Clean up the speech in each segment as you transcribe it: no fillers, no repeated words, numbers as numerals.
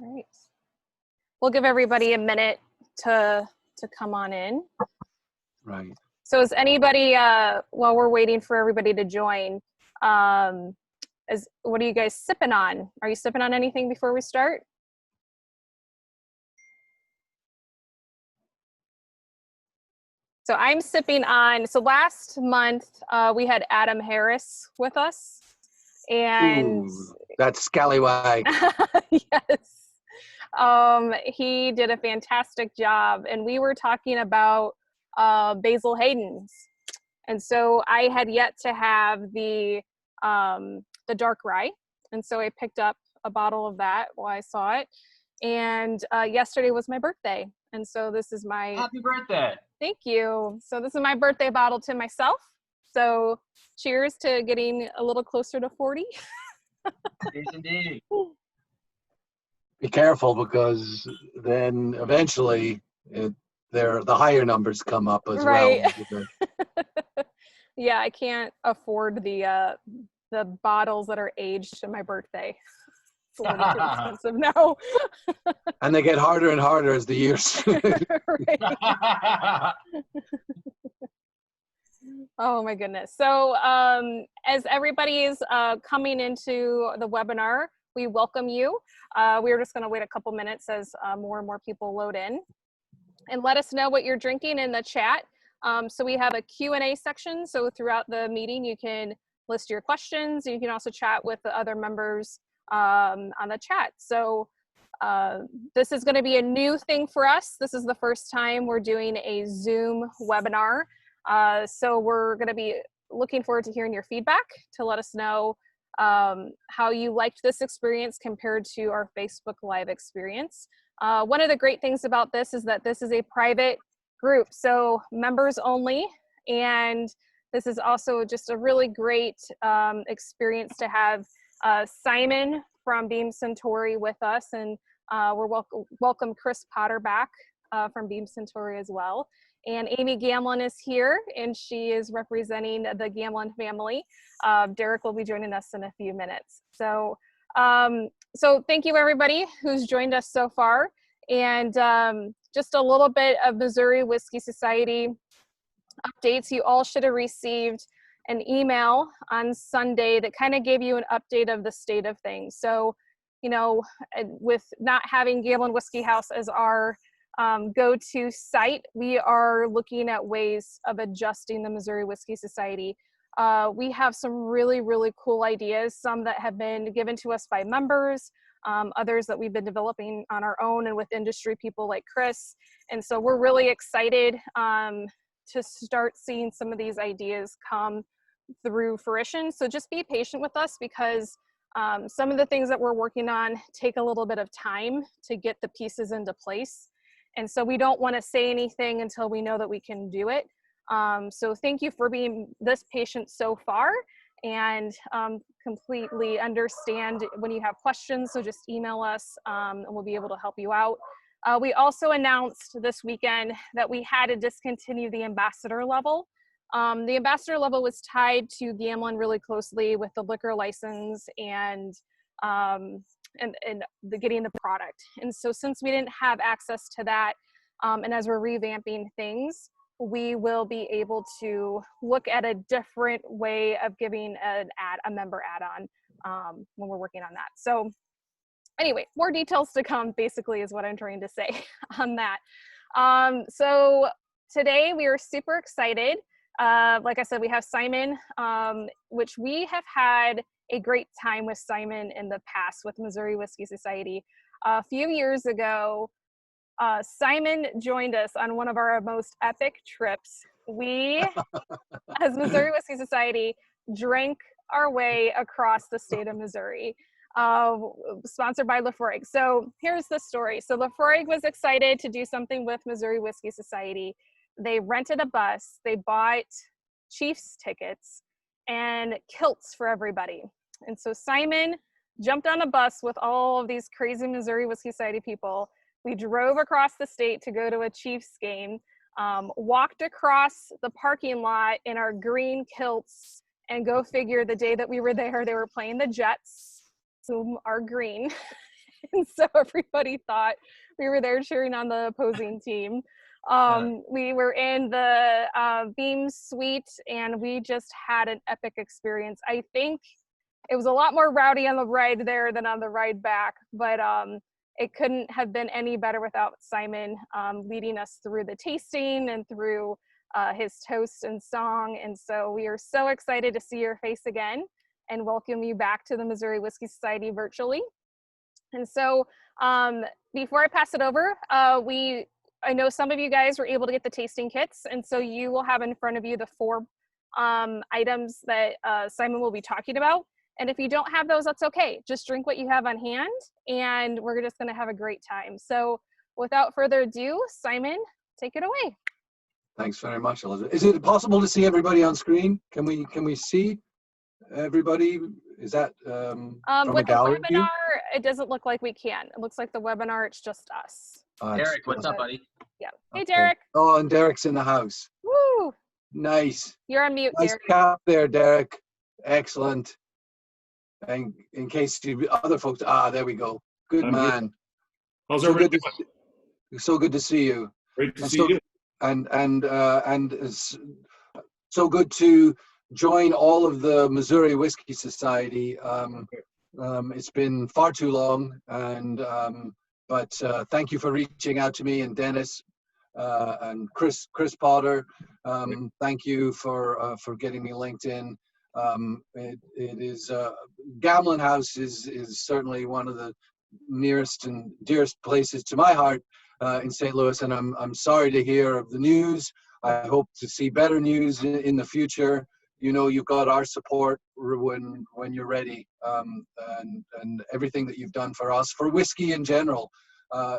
All right. We'll give everybody a minute to come on in. Right. So is anybody, while we're waiting for everybody to join, what are you guys sipping on? Are you sipping on anything before we start? So I'm sipping on, so last month we had Adam Harris with us. And ooh, that scallywag. yes. He did a fantastic job, and we were talking about Basil Hayden's. And so I had yet to have the dark rye, and so I picked up a bottle of that while I saw it. And yesterday was my birthday, and so this is my happy birthday. Thank you. So this is my birthday bottle to myself. So cheers to getting a little closer to 40. Yes, indeed. Be careful, because then eventually the higher numbers come up as Right. well. Yeah, I can't afford the bottles that are aged to my birthday. It's a little too expensive now. And they get harder and harder as the years. Right. Oh my goodness. So as everybody is coming into the webinar, we welcome you. We're just going to wait a couple minutes as more and more people load in. And let us know what you're drinking in the chat. So we have a Q&A section. So throughout the meeting, you can list your questions. You can also chat with the other members on the chat. So this is going to be a new thing for us. This is the first time we're doing a Zoom webinar. So we're going to be looking forward to hearing your feedback to let us know how you liked this experience compared to our Facebook Live experience. One of the great things about this is that this is a private group, so members only, and this is also just a really great experience to have Simon from Beam Suntory with us, and we're welcome Chris Potter back from Beam Suntory as well. And Amy Gamlin is here, and she is representing the Gamlin family. Derek will be joining us in a few minutes. So, so thank you everybody who's joined us so far. And just a little bit of Missouri Whiskey Society updates. You all should have received an email on Sunday that kind of gave you an update of the state of things. So, you know, with not having Gamlin Whiskey House as our go-to site, we are looking at ways of adjusting the Missouri Whiskey Society. We have some really, really cool ideas, some that have been given to us by members, others that we've been developing on our own and with industry people like Chris. And so we're really excited to start seeing some of these ideas come through fruition. So just be patient with us, because some of the things that we're working on take a little bit of time to get the pieces into place. And so we don't want to say anything until we know that we can do it. So thank you for being this patient so far, and completely understand when you have questions. So just email us and we'll be able to help you out. We also announced this weekend that we had to discontinue the ambassador level. The ambassador level was tied to Gamlin really closely with the liquor license and getting the product. And so since we didn't have access to that, and as we're revamping things, we will be able to look at a different way of giving a member add-on when we're working on that. So anyway, more details to come, basically, is what I'm trying to say on that. So today we are super excited. Like I said, we have Simon, which we have had a great time with Simon in the past with Missouri Whiskey Society. A few years ago, Simon joined us on one of our most epic trips. We, as Missouri Whiskey Society, drank our way across the state of Missouri, sponsored by Laphroaig. So here's the story. So Laphroaig was excited to do something with Missouri Whiskey Society. They rented a bus, they bought Chiefs tickets and kilts for everybody. And so Simon jumped on a bus with all of these crazy Missouri Whiskey Society people. We drove across the state to go to a Chiefs game, walked across the parking lot in our green kilts, and go figure, the day that we were there, they were playing the Jets, whom are green. And so everybody thought we were there cheering on the opposing team. We were in the Beam Suite, and we just had an epic experience. I think it was a lot more rowdy on the ride there than on the ride back, but it couldn't have been any better without Simon leading us through the tasting and through his toast and song. And so we are so excited to see your face again and welcome you back to the Missouri Whiskey Society virtually. And so before I pass it over, I know some of you guys were able to get the tasting kits, and so you will have in front of you the 4 items that Simon will be talking about. And if you don't have those, that's okay. Just drink what you have on hand, and we're just gonna have a great time. So without further ado, Simon, take it away. Thanks very much, Elizabeth. Is it possible to see everybody on screen? Can we see everybody? Is that from a With the gallery view? webinar, it doesn't look like we can. It looks like the webinar, it's just us. Derek, what's up, buddy? Yeah. Hey, Okay. Derek. Oh, and Derek's in the house. Woo! Nice. You're on mute, Nice Derek. cap there, Derek. Excellent. And in case you other folks, there we go. Good I'm man. good. How's So everybody good, doing? so good to see you. Great to And see so, you. and it's so good to join all of the Missouri Whiskey Society. It's been far too long, and but thank you for reaching out to me, and Dennis and Chris Potter. Thank you for getting me linked in. It is Gamlin House is certainly one of the nearest and dearest places to my heart in St. Louis, and I'm sorry to hear of the news. I hope to see better news in the future. You know, you've got our support when you're ready, and everything that you've done for us, for whiskey in general.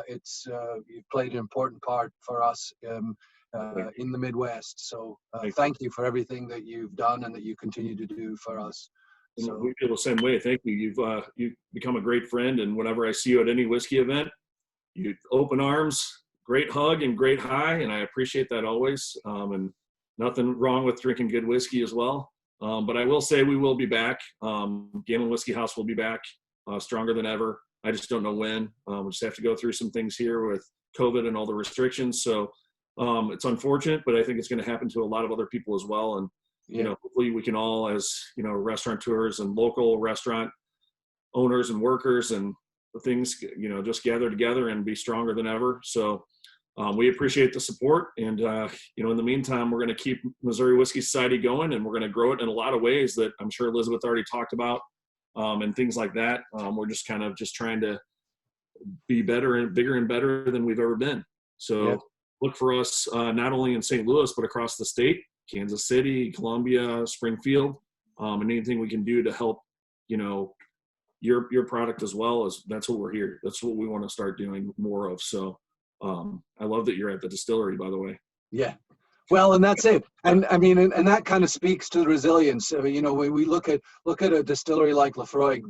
You've played an important part for us in the Midwest. So thank you for everything that you've done and that you continue to do for us. So We feel the same way. Thank you. You've become a great friend, and whenever I see you at any whiskey event, you open arms, great hug, and great high, and I appreciate that always. And nothing wrong with drinking good whiskey as well. But I will say we will be back. Gamlin Whiskey House will be back stronger than ever. I just don't know when. We just have to go through some things here with COVID and all the restrictions. So it's unfortunate, but I think it's going to happen to a lot of other people as well. And, you know, hopefully we can all, as, you know, restaurateurs and local restaurant owners and workers and things, you know, just gather together and be stronger than ever. So we appreciate the support. And, you know, in the meantime, we're going to keep Missouri Whiskey Society going, and we're going to grow it in a lot of ways that I'm sure Elizabeth already talked about. And things like that. We're just kind of trying to be better and bigger and better than we've ever been. So look for us not only in St. Louis, but across the state, Kansas City, Columbia, Springfield, and anything we can do to help, you know, your product as well. That's what we're here. That's what we want to start doing more of. So I love that you're at the distillery, by the way. yeah. Well, and that's it. And I mean, and that kind of speaks to the resilience. You know, when we look at a distillery like Laphroaig,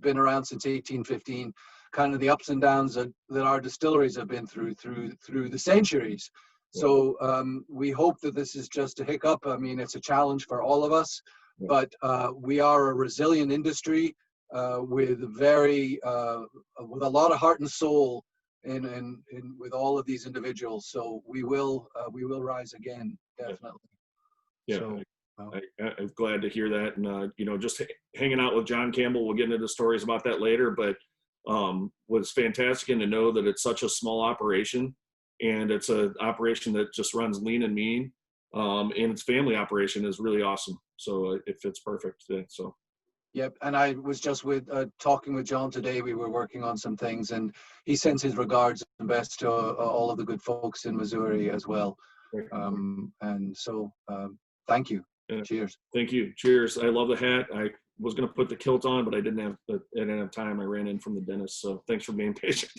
been around since 1815, kind of the ups and downs that our distilleries have been through the centuries. So we hope that this is just a hiccup. I mean, it's a challenge for all of us, but we are a resilient industry with with a lot of heart and soul. In with all of these individuals, so we will rise again, definitely. Yeah, so, I'm glad to hear that, and you know, just hanging out with John Campbell, we'll get into the stories about that later, but was fantastic, and to know that it's such a small operation, and it's an operation that just runs lean and mean, and its family operation is really awesome. So it fits perfect. So. Yep, and I was just talking with John today. We were working on some things, and he sends his regards and best to all of the good folks in Missouri as well. And so, thank you. Cheers. Thank you. Cheers. I love the hat. I was going to put the kilt on, but I didn't have time. I ran in from the dentist, so thanks for being patient.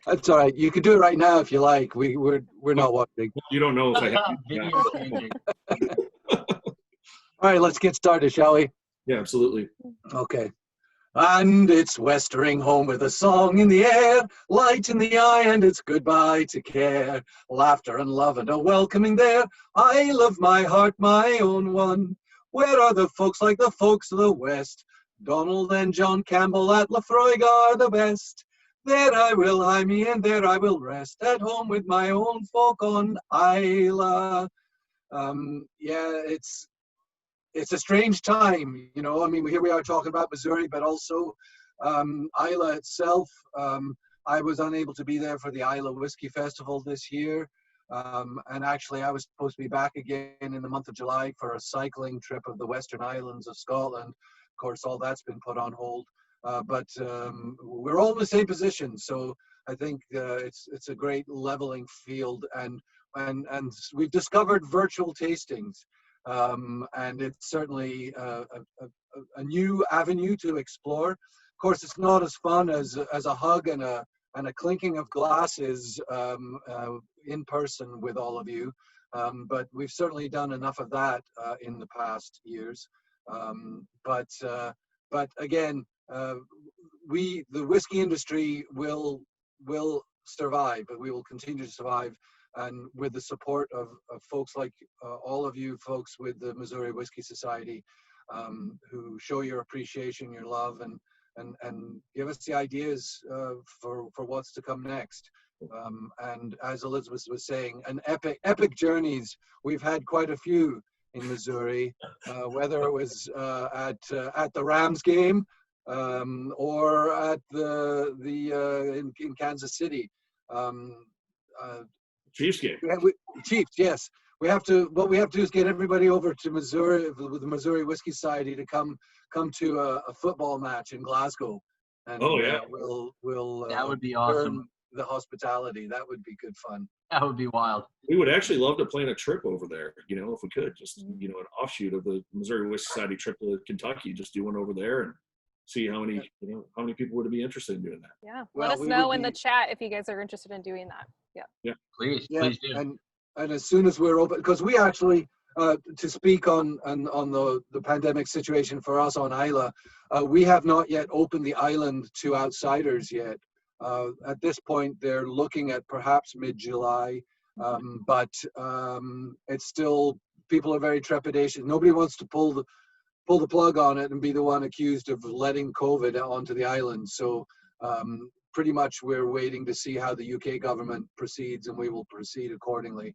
That's all right. You can do it right now if you like. We're not watching. You don't know if I have. Video changing. All right, let's get started, shall we? Yeah, absolutely. Okay. And it's westering home with a song in the air, light in the eye, and it's goodbye to care. Laughter and love and a welcoming there. I love my heart, my own one. Where are the folks like the folks of the West? Donald and John Campbell at Laphroaig are the best. There I will lie me and there I will rest at home with my own folk on Isla. Yeah, it's a strange time, you know. I mean, here we are talking about Missouri, but also Isla itself. I was unable to be there for the Isla Whiskey Festival this year. And actually, I was supposed to be back again in the month of July for a cycling trip of the Western Islands of Scotland. Of course, all that's been put on hold. But we're all in the same position, so I think it's a great leveling field, and we've discovered virtual tastings, and it's certainly a new avenue to explore. Of course, it's not as fun as a hug and a clinking of glasses in person with all of you, but we've certainly done enough of that in the past years. But again, the whiskey industry will survive, but we will continue to survive, and with the support of folks like all of you folks with the Missouri Whiskey Society, who show your appreciation, your love, and give us the ideas for what's to come next. And as Elizabeth was saying, epic journeys. We've had quite a few in Missouri, whether it was at the Rams game or at in Kansas City. Chiefs game. Chiefs, yes. What we have to do is get everybody over to Missouri with the Missouri Whiskey Society to come to a football match in Glasgow. And we'll that would be awesome. earn the hospitality. That would be good fun. That would be wild. We would actually love to plan a trip over there, you know, if we could, just, you know, an offshoot of the Missouri Whiskey Society trip to Kentucky, just do one over there and see how many people would be interested in doing that. Yeah. Well, Let us know in the chat if you guys are interested in doing that. Yeah. Please Yeah, do. and as soon as we're open, because we actually, to speak on the pandemic situation for us on Isla, we have not yet opened the island to outsiders yet. At this point, they're looking at perhaps mid-July, but it's still, people are very trepidatious. Nobody wants to pull the plug on it and be the one accused of letting COVID onto the island. So pretty much we're waiting to see how the UK government proceeds, and we will proceed accordingly.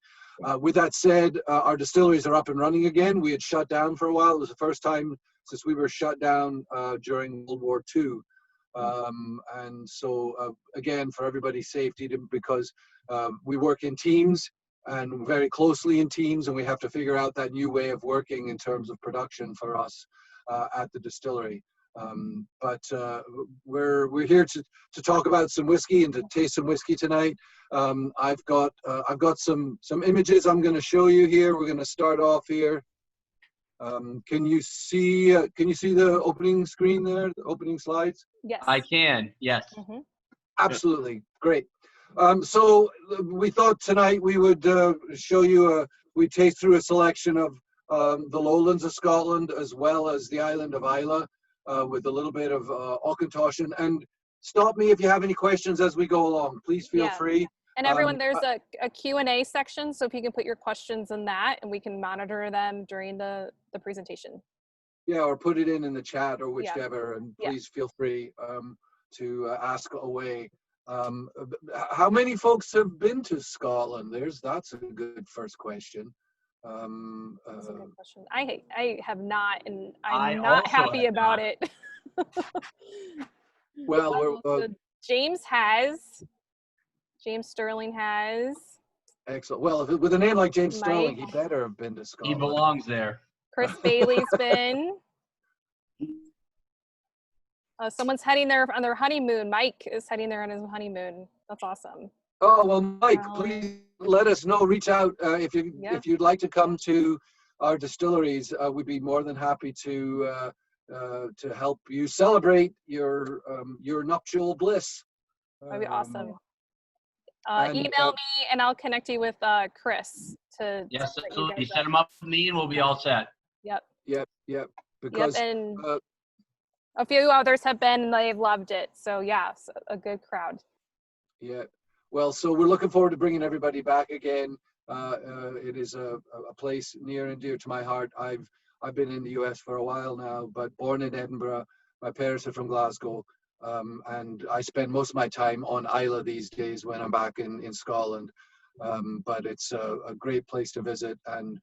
With that said, our distilleries are up and running again. We had shut down for a while. It was the first time since we were shut down during World War II. And so again, for everybody's safety, because we work in teams and very closely in teams, and we have to figure out that new way of working in terms of production for us at the distillery. But we're here to talk about some whiskey and to taste some whiskey tonight. I've got some images I'm going to show you here. We're going to start off here. Can you see the opening screen there, the opening slides? Yes. I can. Yes. Mm-hmm. Absolutely. Great. So we thought tonight we would show you we taste through a selection of the lowlands of Scotland as well as the island of Isla, with a little bit of Auchentoshan. And stop me if you have any questions as we go along. Please feel free. And everyone, there's a Q&A section, so if you can put your questions in that, and we can monitor them during the presentation. Yeah, or put it in the chat or whichever, and please feel free to ask away. How many folks have been to Scotland? That's a good first question. That's a good question. I have not, and I I'm not also happy have about not. it. Well, So James Sterling has. excellent. Well, with a name like James Mike. Sterling, he better have been to He Scotland. belongs there. Chris Bailey's been. Someone's heading there on their honeymoon. Mike is heading there on his honeymoon. That's awesome. Oh well, Mike, please let us know. Reach out if you'd like to come to our distilleries. We'd be more than happy to help you celebrate your nuptial bliss. That'd be awesome. And, Email me and I'll connect you with Chris to. Yes, set you absolutely. guys Set up. him up with me and we'll be all set. Yep. Yep. Because and a few others have been and they've loved it. So yeah, it's a good crowd. yeah. Well, so we're looking forward to bringing everybody back again. It is a place near and dear to my heart. I've been in the US for a while now, but born in Edinburgh. My parents are from Glasgow. And I spend most of my time on Islay these days when I'm back in Scotland. But it's a great place to visit, and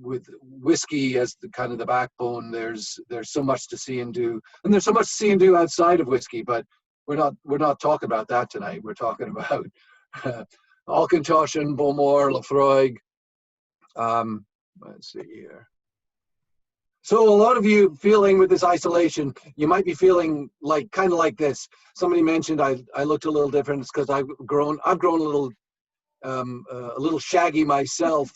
with whiskey as the kind of the backbone, there's so much to see and do, and there's so much to see and do outside of whiskey. But we're not talking about that tonight. We're talking about Auchentoshan, Bowmore, Laphroaig. Let's see here. So a lot of you feeling with this isolation, you might be feeling like kind of like this. Somebody mentioned I looked a little different. It's because I've grown a little shaggy myself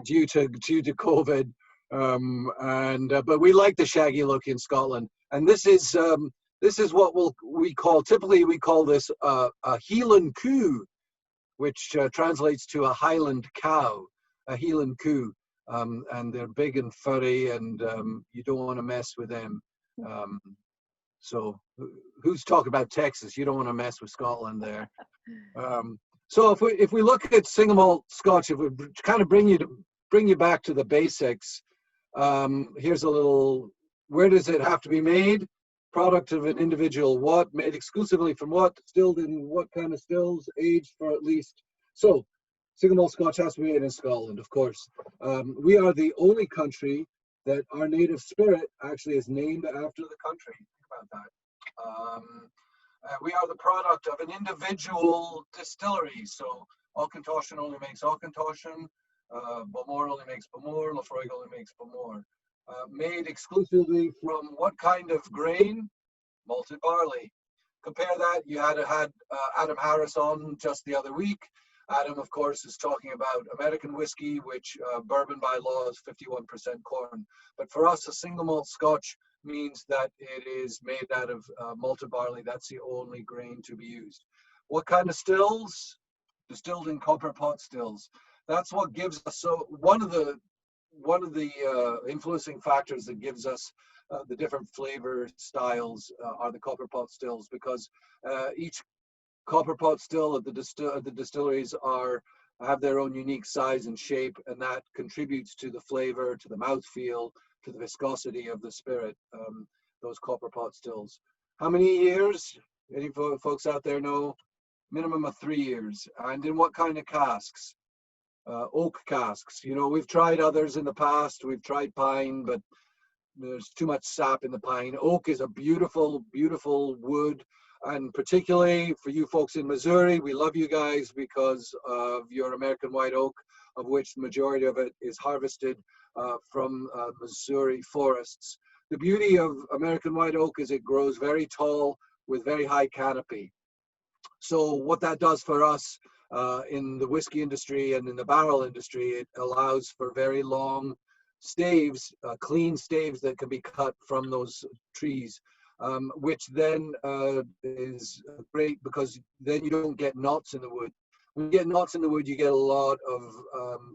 due to COVID, but we like the shaggy look in Scotland. And this is what we call this a Highland coo, which translates to a Highland cow, a Highland coo. And they're big and furry, and you don't want to mess with them. So who's talking about Texas? You don't want to mess with Scotland there. So if we look at single malt Scotch, if we kind of bring you back to the basics, here's a little: where does it have to be made? Product of an individual what? Made exclusively from what? Distilled in what kind of stills? Aged for at least so. Single malt Scotch has to be made in Scotland, of course. We are the only country that our native spirit actually is named after the country. Think about that. We are the product of an individual distillery. So Auchentoshan only makes Auchentoshan, Bowmore only makes Bowmore, Laphroaig only makes Bowmore. Made exclusively from what kind of grain? Malted barley. Compare that, you had Adam Harris on just the other week. Adam, of course, is talking about American whiskey, which bourbon by law is 51% corn. But for us, a single malt Scotch means that it is made out of malted barley. That's the only grain to be used. What kind of stills? Distilled in copper pot stills. That's what gives us, so one of the influencing factors that gives us the different flavor styles are the copper pot stills, because each copper pot still at the distilleries have their own unique size and shape, and that contributes to the flavor, to the mouthfeel, to the viscosity of the spirit, those copper pot stills. How many years? Any folks out there know? Minimum of 3 years. And in what kind of casks? Oak casks. You know, we've tried others in the past. We've tried pine, but there's too much sap in the pine. Oak is a beautiful, beautiful wood. And particularly for you folks in Missouri, we love you guys because of your American white oak, of which the majority of it is harvested from Missouri forests. The beauty of American white oak is it grows very tall with very high canopy. So what that does for us in the whiskey industry and in the barrel industry, it allows for very long staves, clean staves that can be cut from those trees. Which then is great because then you don't get knots in the wood. When you get knots in the wood, you get a lot of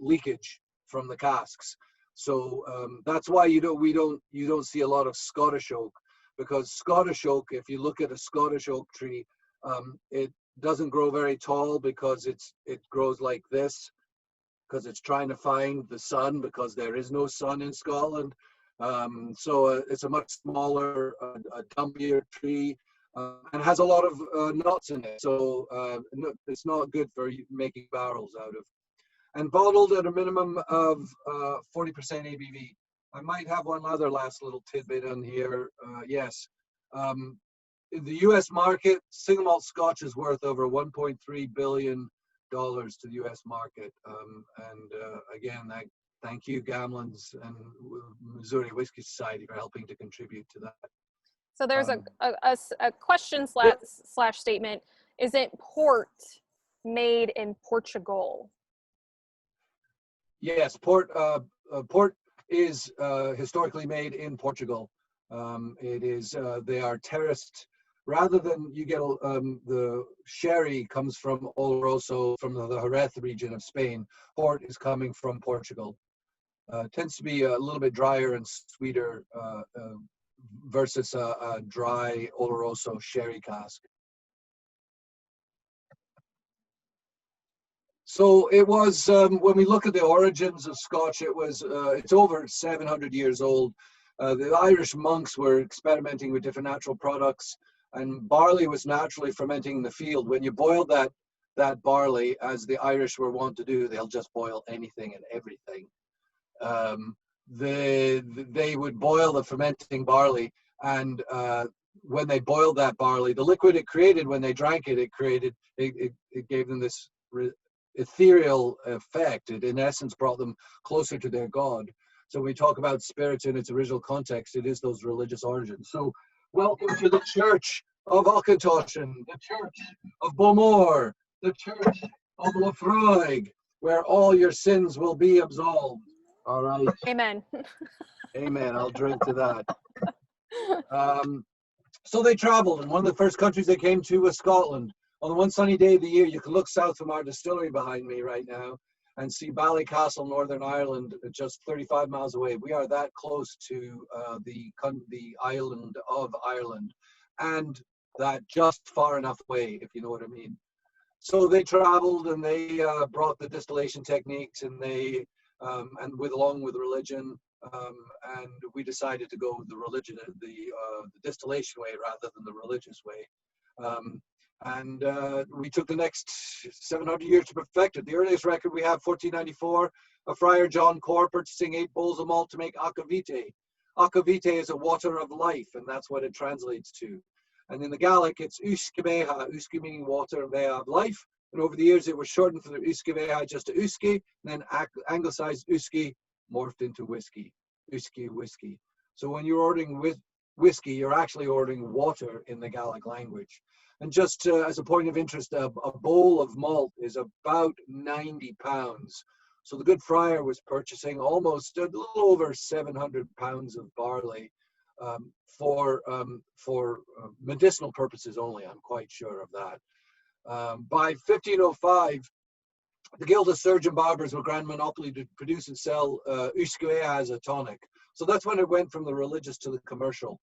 leakage from the casks. So that's why you don't see a lot of Scottish oak, because Scottish oak, if you look at a Scottish oak tree, it doesn't grow very tall because it grows like this, because it's trying to find the sun, because there is no sun in Scotland. So it's a much smaller, dumpier tree, and has a lot of nuts in it. So it's not good for making barrels out of. And bottled at a minimum of 40% ABV. I might have one other last little tidbit on here. Yes. In the US market, single malt Scotch is worth over $1.3 billion to the US market. Again, thank you, Gamlin's and Missouri Whiskey Society, for helping to contribute to that. So there's a question slash statement. Is it port made in Portugal? Yes, port is historically made in Portugal. It is they are terraced. Rather than you get the sherry comes from Oloroso, from the Jerez region of Spain. Port is coming from Portugal. Tends to be a little bit drier and sweeter versus a dry Oloroso sherry cask. So it was, when we look at the origins of Scotch, it's over 700 years old. The Irish monks were experimenting with different natural products, and barley was naturally fermenting in the field. When you boiled that barley, as the Irish were wont to do, they'll just boil anything and everything. They would boil the fermenting barley, and when they boiled that barley, the liquid it created, when they drank it, it gave them this ethereal effect. It in essence brought them closer to their God. So when we talk about spirits in its original context, it is those religious origins. So welcome to the Church of Auchentoshan, the Church of Bowmore, the Church of Laphroaig, where all your sins will be absolved. All right. Amen. Amen. I'll drink to that. So they traveled, and one of the first countries they came to was Scotland. On the one sunny day of the year, you can look south from our distillery behind me right now and see Ballycastle, Northern Ireland, just 35 miles away. We are that close to the island of Ireland, and that just far enough away, if you know what I mean. So they traveled, and they brought the distillation techniques, and they along with religion, and we decided to go with the religion, the distillation way rather than the religious way. And we took the next 700 years to perfect it. The earliest record we have, 1494, a friar John Core purchasing 8 bowls of malt to make aquavitae. Aquavitae is a water of life, and that's what it translates to. And in the Gaelic, it's uisce beha, uisce meaning water and beha of life. And over the years, it was shortened from uisce beha just to uisce, and then anglicized uisce morphed into whiskey, uisce whiskey. So when you're ordering whiskey, you're actually ordering water in the Gaelic language. And just as a point of interest, a bowl of malt is about 90 pounds. So the good friar was purchasing almost a little over 700 pounds of barley for medicinal purposes only. I'm quite sure of that. By 1505, the Guild of Surgeon Barbers were granted monopoly to produce and sell uisce as a tonic. So that's when it went from the religious to the commercial.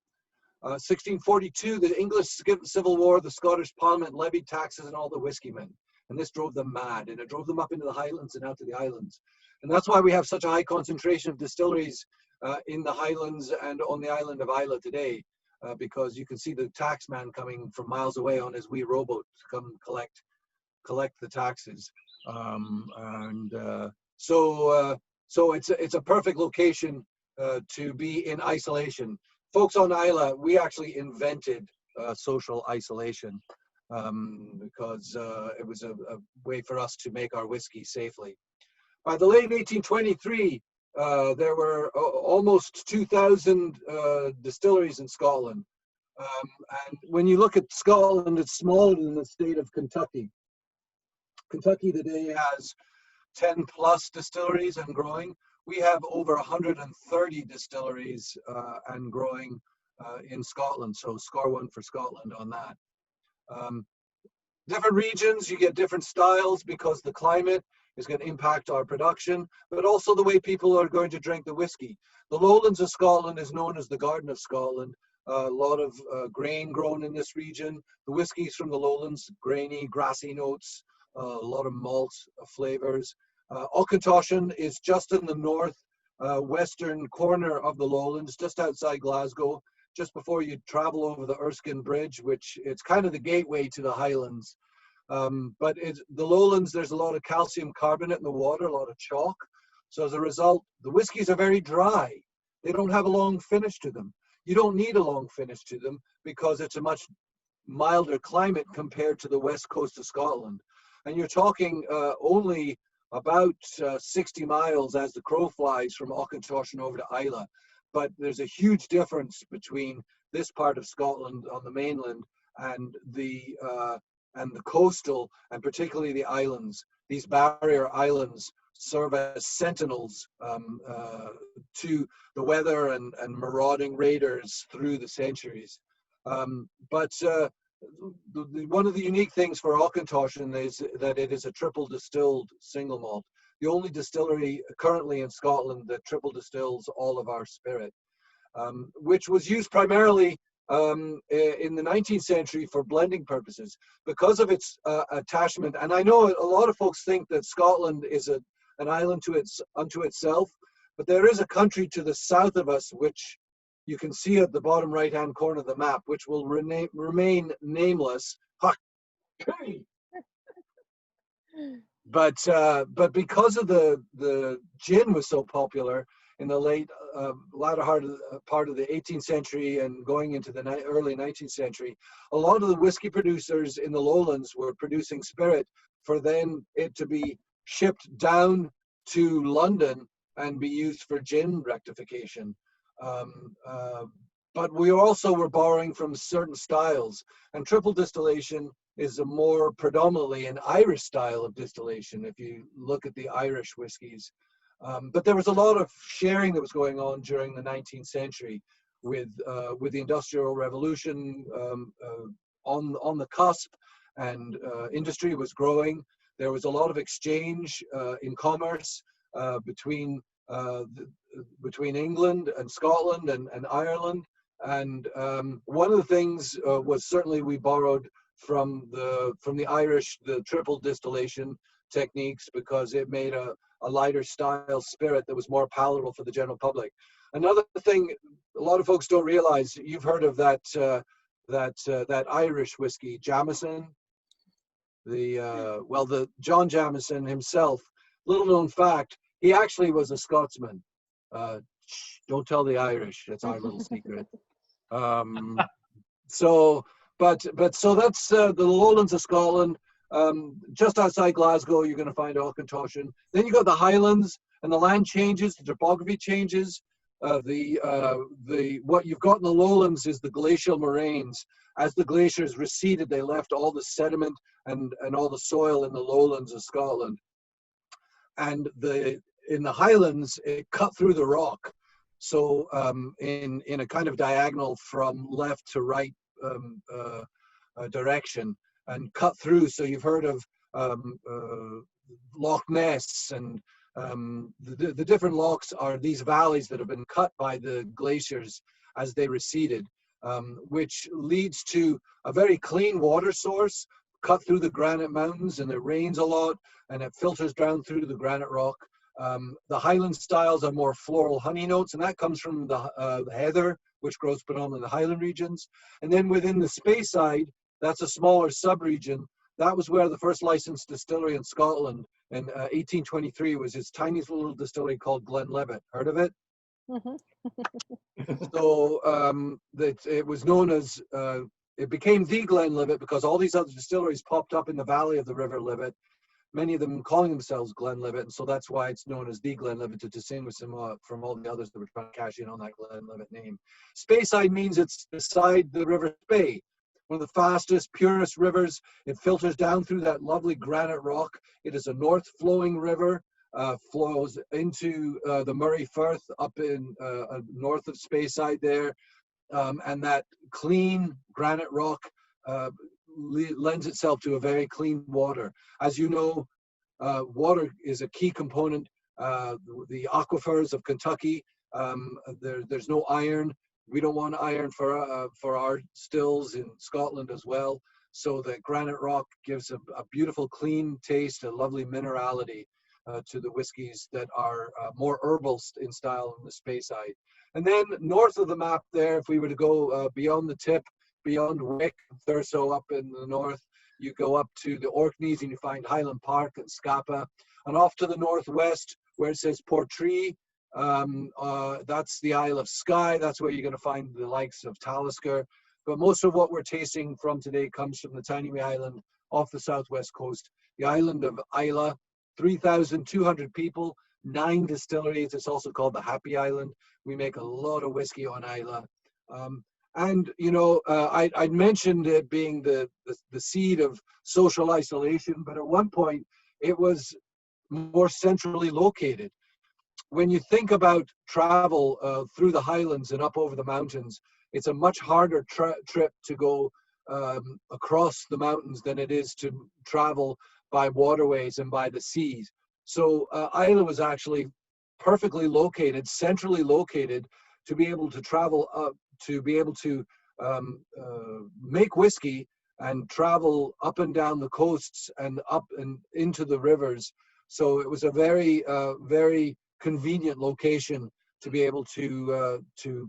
1642, the English Civil War, the Scottish Parliament levied taxes on all the whiskey men. And this drove them mad, and it drove them up into the Highlands and out to the islands. And that's why we have such a high concentration of distilleries in the Highlands and on the island of Islay today, because you can see the tax man coming from miles away on his wee rowboat to come collect the taxes. So it's a perfect location to be in isolation. Folks on Islay, we actually invented social isolation because it was a way for us to make our whiskey safely. By the late 1823, there were almost 2,000 distilleries in Scotland. And when you look at Scotland, it's smaller than the state of Kentucky. Kentucky today has 10 plus distilleries and growing. We have over 130 distilleries and growing in Scotland. So score one for Scotland on that. Different regions, you get different styles because the climate is going to impact our production, but also the way people are going to drink the whiskey. The lowlands of Scotland is known as the Garden of Scotland. A lot of grain grown in this region. The whiskies from the lowlands, grainy, grassy notes, a lot of malt flavors. Auchentoshan is just in the north western corner of the lowlands, just outside Glasgow, just before you travel over the Erskine Bridge, which it's kind of the gateway to the Highlands. But the lowlands, there's a lot of calcium carbonate in the water, a lot of chalk. So as a result, the whiskies are very dry. They don't have a long finish to them. You don't need a long finish to them because it's a much milder climate compared to the west coast of Scotland. And you're talking only about 60 miles as the crow flies from Auchentoshan over to Islay. But there's a huge difference between this part of Scotland on the mainland and the coastal, and particularly the islands. These barrier islands serve as sentinels to the weather and marauding raiders through the centuries. One of the unique things for Auchentoshan is that it is a triple distilled single malt. The only distillery currently in Scotland that triple distills all of our spirit, which was used primarily in the 19th century for blending purposes because of its attachment. And I know a lot of folks think that Scotland is an island unto itself, but there is a country to the south of us which you can see at the bottom right-hand corner of the map, which will remain nameless. But because of the gin was so popular in the latter part of the 18th century and going into the early 19th century, a lot of the whiskey producers in the lowlands were producing spirit for then it to be shipped down to London and be used for gin rectification. But we also were borrowing from certain styles, and triple distillation is a more predominantly an Irish style of distillation if you look at the Irish whiskies. But there was a lot of sharing that was going on during the 19th century with the Industrial Revolution on the cusp, and industry was growing. There was a lot of exchange in commerce between England and Scotland and Ireland. And one of the things was certainly we borrowed from the Irish, the triple distillation techniques, because it made a lighter style spirit that was more palatable for the general public. Another thing a lot of folks don't realize, you've heard of that Irish whiskey, Jameson. The John Jameson himself, little known fact, he actually was a Scotsman. Don't tell the Irish, that's our little secret. So that's the lowlands of Scotland. Just outside Glasgow, you're going to find Auchentoshan. Then you got the Highlands, and the land changes, the topography changes. What you've got in the lowlands is the glacial moraines. As the glaciers receded, they left all the sediment and all the soil in the lowlands of Scotland. And in the Highlands, it cut through the rock. So in a kind of diagonal from left to right direction, and cut through. So you've heard of Loch Ness, and the different lochs are these valleys that have been cut by the glaciers as they receded, which leads to a very clean water source cut through the granite mountains, and it rains a lot and it filters down through the granite rock. The Highland styles are more floral honey notes, and that comes from the heather, which grows predominantly in the Highland regions. And then within the Speyside, that's a smaller sub-region. That was where the first licensed distillery in Scotland in 1823 was this tiny little distillery called Glenlivet. Heard of it? Mm-hmm. So it was known as, it became the Glenlivet because all these other distilleries popped up in the valley of the River Livet, many of them calling themselves Glenlivet, and so that's why it's known as the Glenlivet, to distinguish them from all the others that were trying to cash in on that Glenlivet name. Speyside means it's beside the River Spey, one of the fastest, purest rivers. It filters down through that lovely granite rock. It is a north-flowing river, flows into the Murray Firth up in north of Speyside there, and that clean granite rock lends itself to a very clean water. As you know, water is a key component. The aquifers of Kentucky, there's no iron. We don't want iron for our stills in Scotland as well. So the granite rock gives a beautiful, clean taste, a lovely minerality to the whiskies that are more herbal in style in the Speyside. And then north of the map there, if we were to go beyond the tip, beyond Wick, Thurso up in the north, you go up to the Orkneys and you find Highland Park and Scapa. And off to the northwest, where it says Portree, that's the Isle of Skye. That's where you're going to find the likes of Talisker. But most of what we're tasting from today comes from the tiny wee island off the southwest coast, the island of Islay. 3,200 people, 9 distilleries. It's also called the Happy Island. We make a lot of whiskey on Islay. And, you know, I'd mentioned it being the seed of social isolation, but at one point it was more centrally located. When you think about travel through the highlands and up over the mountains, it's a much harder trip to go across the mountains than it is to travel by waterways and by the seas. So Islay was actually perfectly located, centrally located, to be able to travel up, to be able to make whiskey and travel up and down the coasts and up and into the rivers. So it was a very, very convenient location to be able to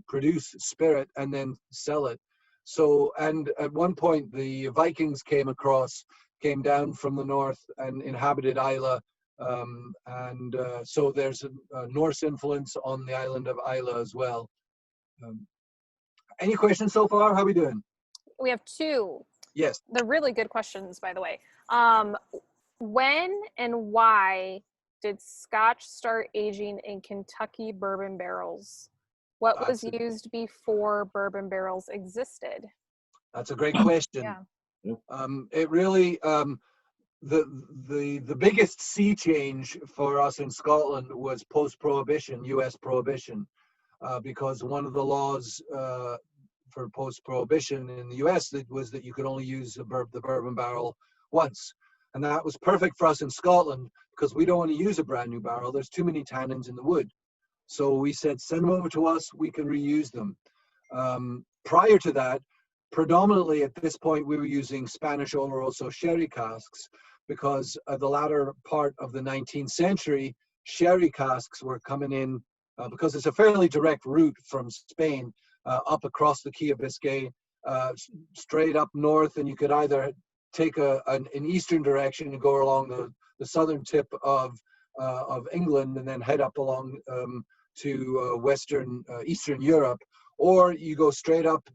produce spirit and then sell it. So, and at one point the Vikings came down from the north and inhabited Islay. So there's a Norse influence on the island of Islay as well. Any questions so far? How are we doing? We have two. Yes. They're really good questions, by the way. When and why did Scotch start aging in Kentucky bourbon barrels? What was used before bourbon barrels existed? That's a great question. Yeah. It really, the biggest sea change for us in Scotland was post-prohibition, U.S. prohibition, because one of the laws for post-prohibition in the U.S. was that you could only use the bourbon barrel once. And that was perfect for us in Scotland because we don't want to use a brand new barrel. There's too many tannins in the wood. So we said, send them over to us, we can reuse them. Prior to that, predominantly at this point, we were using Spanish Oloroso sherry casks because the latter part of the 19th century, sherry casks were coming in because it's a fairly direct route from Spain up across the Key of Biscay, straight up north, and you could either take an eastern direction and go along the southern tip of England and then head up along to Eastern Europe, or you go straight up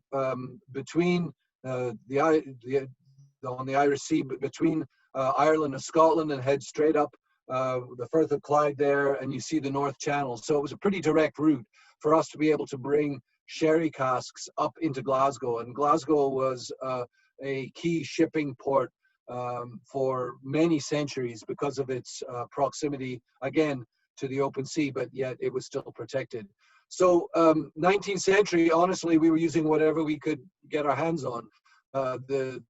between on the Irish Sea, between Ireland and Scotland, and head straight up the Firth of Clyde there, and you see the North Channel. So it was a pretty direct route for us to be able to bring sherry casks up into Glasgow, and Glasgow was a key shipping port for many centuries because of its proximity, again, to the open sea, but yet it was still protected. So 19th century, honestly, we were using whatever we could get our hands on. The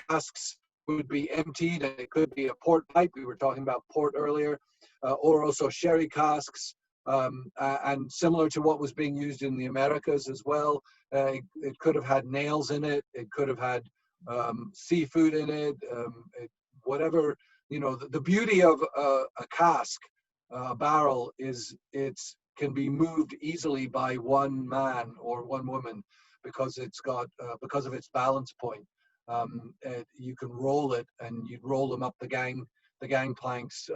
casks would be emptied, and it could be a port pipe. We were talking about port earlier, or also sherry casks, and similar to what was being used in the Americas as well. It could have had nails in it. It could have had seafood in it, whatever, the beauty of a cask, a barrel, is can be moved easily by one man or one woman because it's got because of its balance point. You can roll it, and you'd roll them up the gangplanks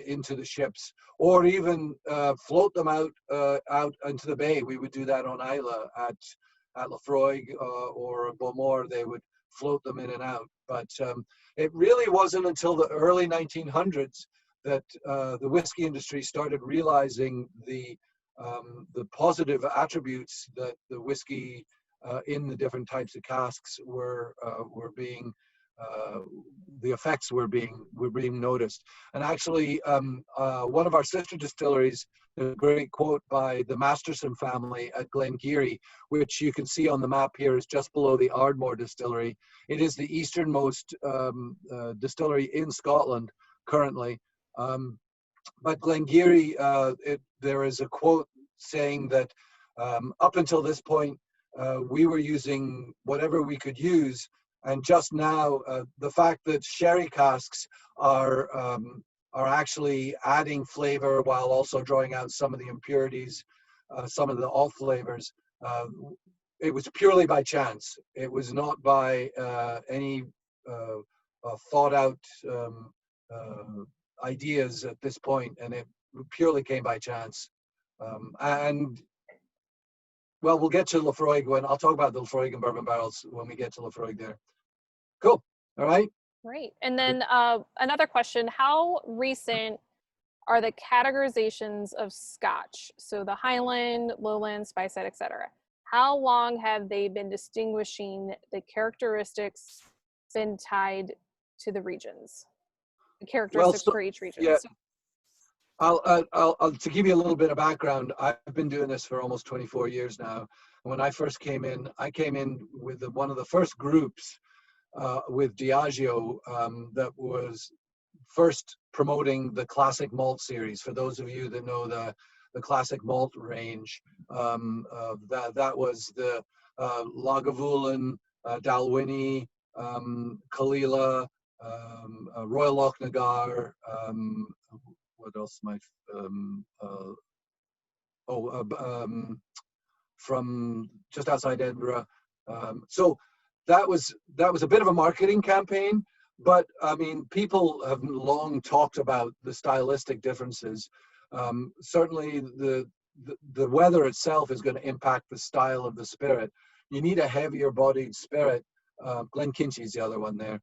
into the ships, or even float them out into the bay. We would do that on Islay at Laphroaig or Bowmore. They would float them in and out. But it really wasn't until the early 1900s that the whiskey industry started realizing the positive attributes that the whiskey in the different types of casks were being, the effects were being noticed. And actually, one of our sister distilleries, a great quote by the Masterson family at Glengarry, which you can see on the map here, is just below the Ardmore distillery. It is the easternmost distillery in Scotland currently. But Glengarry, there is a quote saying that up until this point, we were using whatever we could use, and just now, the fact that sherry casks are actually adding flavor while also drawing out some of the impurities, some of the off flavors. It was purely by chance. It was not by any thought out ideas at this point, and it purely came by chance. And well, we'll get to Laphroaig when I'll talk about the Laphroaig and bourbon barrels when we get to Laphroaig there. Cool. All right. Great. And then another question: how recent are the categorizations of Scotch? So the Highland, Lowland, Speyside, etc. How long have they been distinguishing the characteristics been tied to the regions? The characteristics for each region. Yeah. I'll to give you a little bit of background. I've been doing this for almost 24 years now. When I first came in, I came in with one of the first groups with Diageo that was first promoting the classic malt series. For those of you that know the classic malt range, that was the Lagavulin, Dalwhinnie, Kalila, Royal Auchentoshan, what else? from just outside Edinburgh. So that was a bit of a marketing campaign, but I mean, people have long talked about the stylistic differences. Certainly the weather itself is going to impact the style of the spirit. You need a heavier bodied spirit. Glenkinchie is the other one there.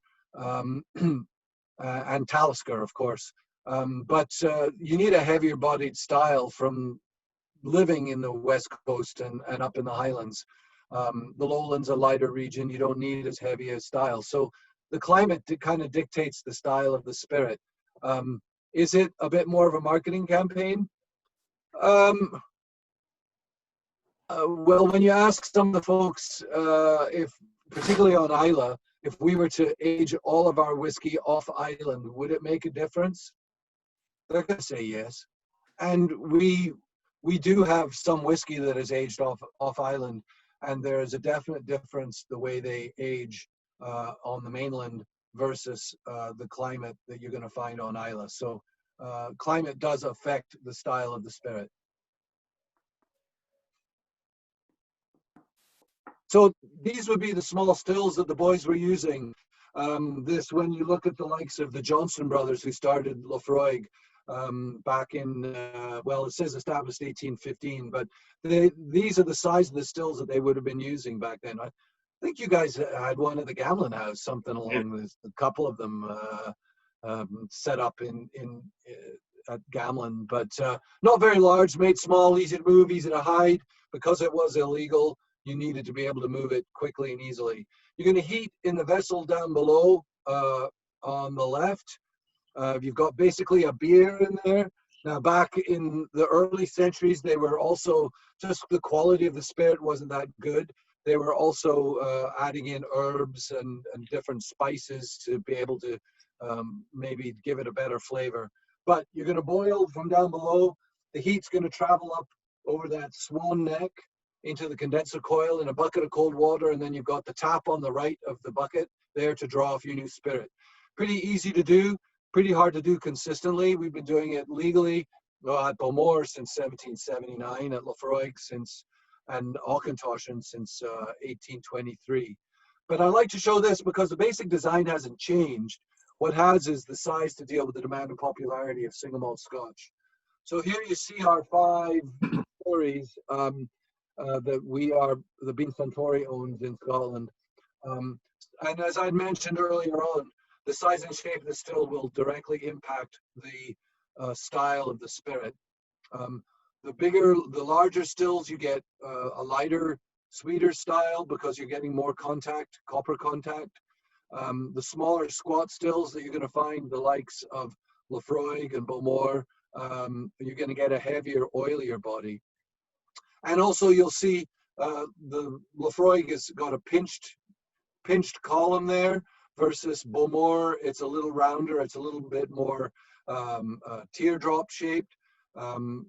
And Talisker, of course. But you need a heavier bodied style from living in the West Coast and up in the Highlands. The lowlands, a lighter region, you don't need as heavy a style. So the climate kind of dictates the style of the spirit. Is it a bit more of a marketing campaign? Well, when you ask some of the folks, if particularly on Islay, if we were to age all of our whiskey off island, would it make a difference? They're going to say yes. And we do have some whiskey that is aged off island, and there is a definite difference the way they age on the mainland versus the climate that you're going to find on Islay. So climate does affect the style of the spirit. So these would be the small stills that the boys were using. When you look at the likes of the Johnston brothers who started Laphroaig back in, well, it says established 1815, but these are the size of the stills that they would have been using back then. I think you guys had one at the Gamlin house, something along this, a couple of them set up at Gamlin, but not very large, made small, easy to move, easy to hide. Because it was illegal, you needed to be able to move it quickly and easily. You're going to heat in the vessel down below on the left. You've got basically a beer in there. Now, back in the early centuries, they were also, just the quality of the spirit wasn't that good. They were also adding in herbs and different spices to be able to maybe give it a better flavor. But you're going to boil from down below. The heat's going to travel up over that swan neck into the condenser coil in a bucket of cold water, and then you've got the tap on the right of the bucket there to draw off your new spirit. Pretty easy to do, pretty hard to do consistently. We've been doing it legally at Bowmore since 1779, at Laphroaig and Auchentoshan since 1823. But I like to show this because the basic design hasn't changed. What has is the size to deal with the demand and popularity of single malt Scotch. So here you see our 5 stories that the Bean Suntory owns in Scotland. And as I mentioned earlier on, the size and shape of the still will directly impact the style of the spirit. The larger stills, you get a lighter, sweeter style because you're getting more contact, copper contact. The smaller squat stills that you're going to find, the likes of Laphroaig and Bowmore, you're going to get a heavier, oilier body. And also you'll see the Laphroaig has got a pinched column there versus Bowmore. It's a little rounder. It's a little bit more teardrop shaped.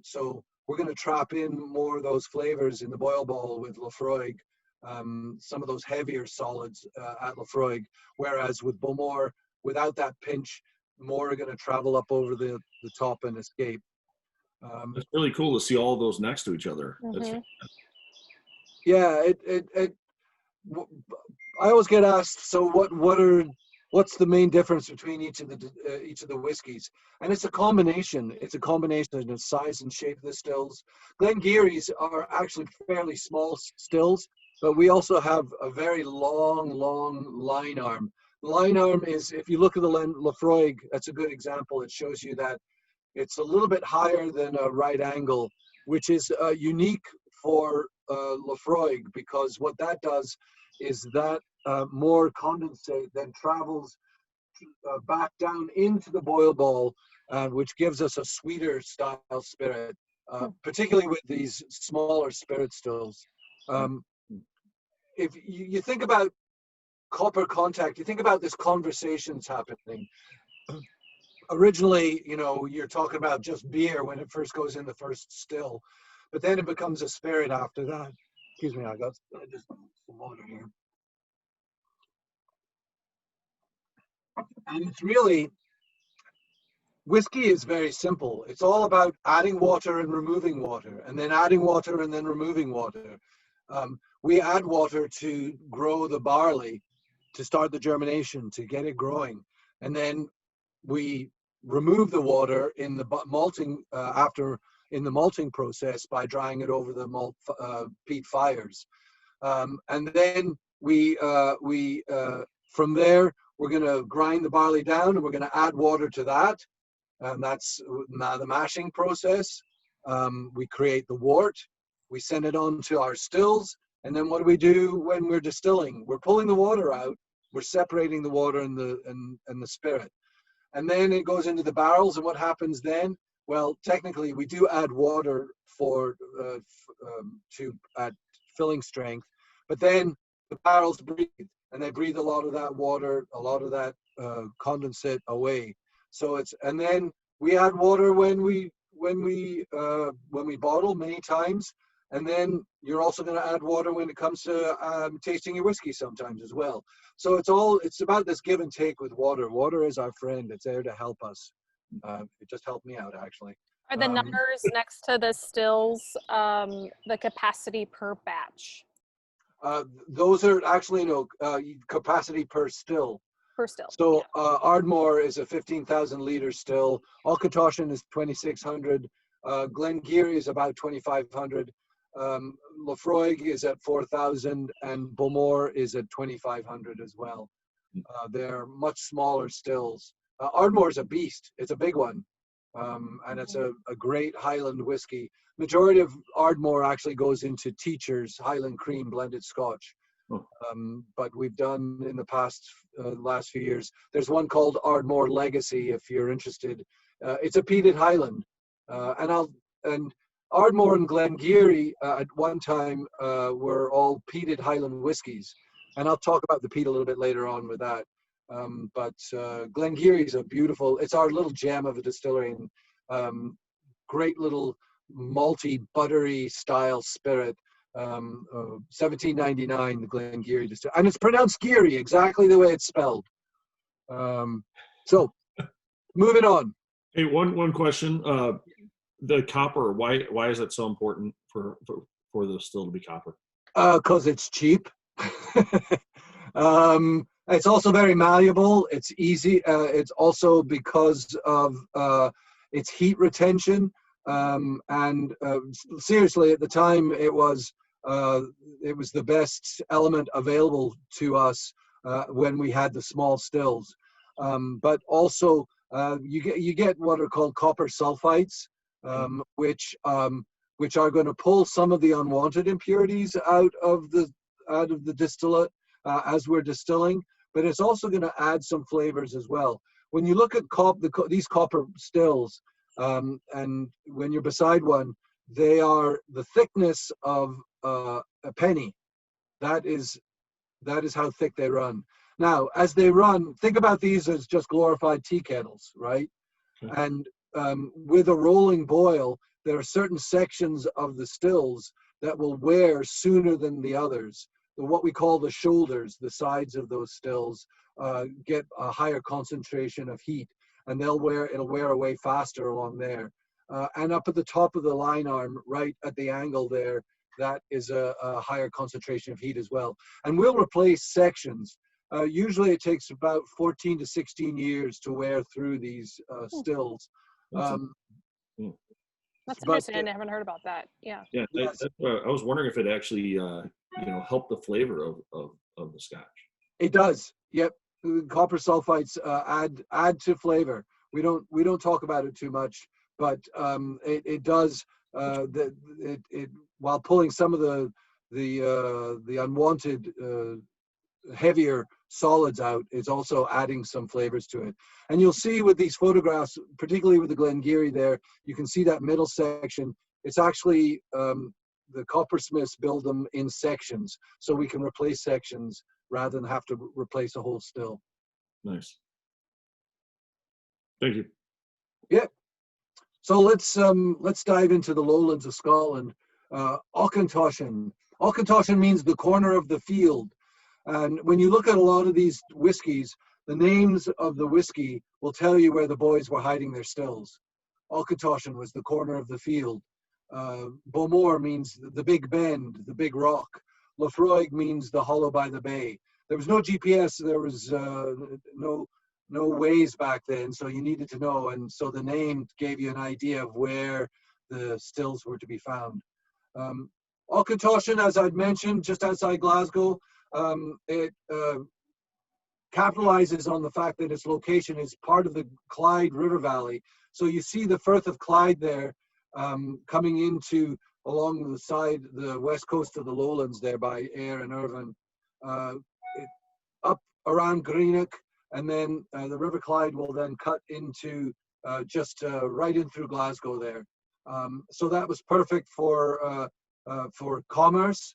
So we're going to trap in more of those flavors in the boil ball with Laphroaig, some of those heavier solids at Laphroaig, whereas with Bowmore, without that pinch, more are going to travel up over the top and escape. It's really cool to see all those next to each other. Mm-hmm. Yeah, I always get asked, so what's the main difference between each of the whiskeys? And it's a combination. It's a combination of size and shape of the stills. Glengarry's are actually fairly small stills, but we also have a very long line arm. The line arm is, if you look at the Laphroaig, that's a good example. It shows you that it's a little bit higher than a right angle, which is unique for Laphroaig, because what that does is that more condensate then travels back down into the boil ball, which gives us a sweeter style spirit, particularly with these smaller spirit stills. If you think about copper contact, you think about this conversations happening. Originally, you're talking about just beer when it first goes in the first still, but then it becomes a spirit after that. Excuse me, I just some water here. And it's really, Whiskey is very simple. It's all about adding water and removing water, and then adding water and then removing water. We add water to grow the barley, to start the germination, to get it growing, and then we remove the water in the malting in the malting process by drying it over the peat fires, and then we from there we're going to grind the barley down, and we're going to add water to that. And that's now the mashing process. We create the wort, we send it on to our stills, and then what do we do when we're distilling? We're pulling the water out, we're separating the water and the spirit. And then it goes into the barrels, and what happens then? Well, technically we do add water to add filling strength, but then the barrels breathe, and they breathe a lot of that water, a lot of that condensate away. So and then we add water when we bottle many times, and then you're also going to add water when it comes to tasting your whiskey sometimes as well. So it's about this give and take with water. Water is our friend. It's there to help us. It just helped me out, actually. Are the numbers next to the stills the capacity per batch? Those are actually capacity per still. Per still. So Ardmore is a 15,000 liter still. Auchentoshan is 2,600. Glengarry is about 2,500. Laphroaig is at 4,000, and Bowmore is at 2,500 as well. They're much smaller stills. Ardmore is a beast. It's a big one, and it's a great Highland whiskey. Majority of Ardmore actually goes into Teacher's Highland Cream blended Scotch. But we've done in the last few years. There's one called Ardmore Legacy, if you're interested. It's a peated Highland, and Ardmore and Glengarry at one time were all peated Highland whiskies, and I'll talk about the peat a little bit later on with that. But Glengarry is it's our little gem of a distillery, and great little malty, buttery style spirit. 1799, the Glengarry distillery, and it's pronounced Geary, exactly the way it's spelled. So, moving on. Hey, one question. The copper, why is it so important for the still to be copper? Because it's cheap. It's also very malleable. It's easy. It's also because of its heat retention. And seriously, at the time, it was the best element available to us when we had the small stills. But also, you get what are called copper sulfites, which are going to pull some of the unwanted impurities out of the distillate as we're distilling. But it's also going to add some flavors as well. When you look at these copper stills, and when you're beside one, they are the thickness of a penny. That is how thick they run. Now, as they run, think about these as just glorified tea kettles, right? Okay. And with a rolling boil, there are certain sections of the stills that will wear sooner than the others. What we call the shoulders, the sides of those stills, get a higher concentration of heat, and it'll wear away faster along there. And up at the top of the line arm, right at the angle there, that is a higher concentration of heat as well. And we'll replace sections. Usually it takes about 14 to 16 years to wear through these stills. That's interesting. I haven't heard about that. Yeah. Yeah. Yes. I was wondering if it actually, helped the flavor of the Scotch. It does. Yep. Copper sulfites add to flavor. We don't talk about it too much, but it does. While pulling some of the unwanted heavier solids out, it's also adding some flavors to it. And you'll see with these photographs, particularly with the Glengarry there, you can see that middle section. It's actually the coppersmiths build them in sections, so we can replace sections rather than have to replace a whole still. Nice. Thank you. Yeah. So let's dive into the lowlands of Scotland. Auchentoshan. Auchentoshan means the corner of the field. And when you look at a lot of these whiskies, the names of the whiskey will tell you where the boys were hiding their stills. Auchentoshan was the corner of the field. Bowmore means the big bend, the big rock. Laphroaig means the hollow by the bay. There was no GPS, there was no ways back then, so you needed to know, and so the name gave you an idea of where the stills were to be found. Auchentoshan, as I'd mentioned, just outside Glasgow, it capitalizes on the fact that its location is part of the Clyde River Valley. So you see the Firth of Clyde there coming into along the side, the west coast of the lowlands there by Ayr and Irvine, up around Greenock, and then the River Clyde will then cut into just right in through Glasgow there. So that was perfect for commerce.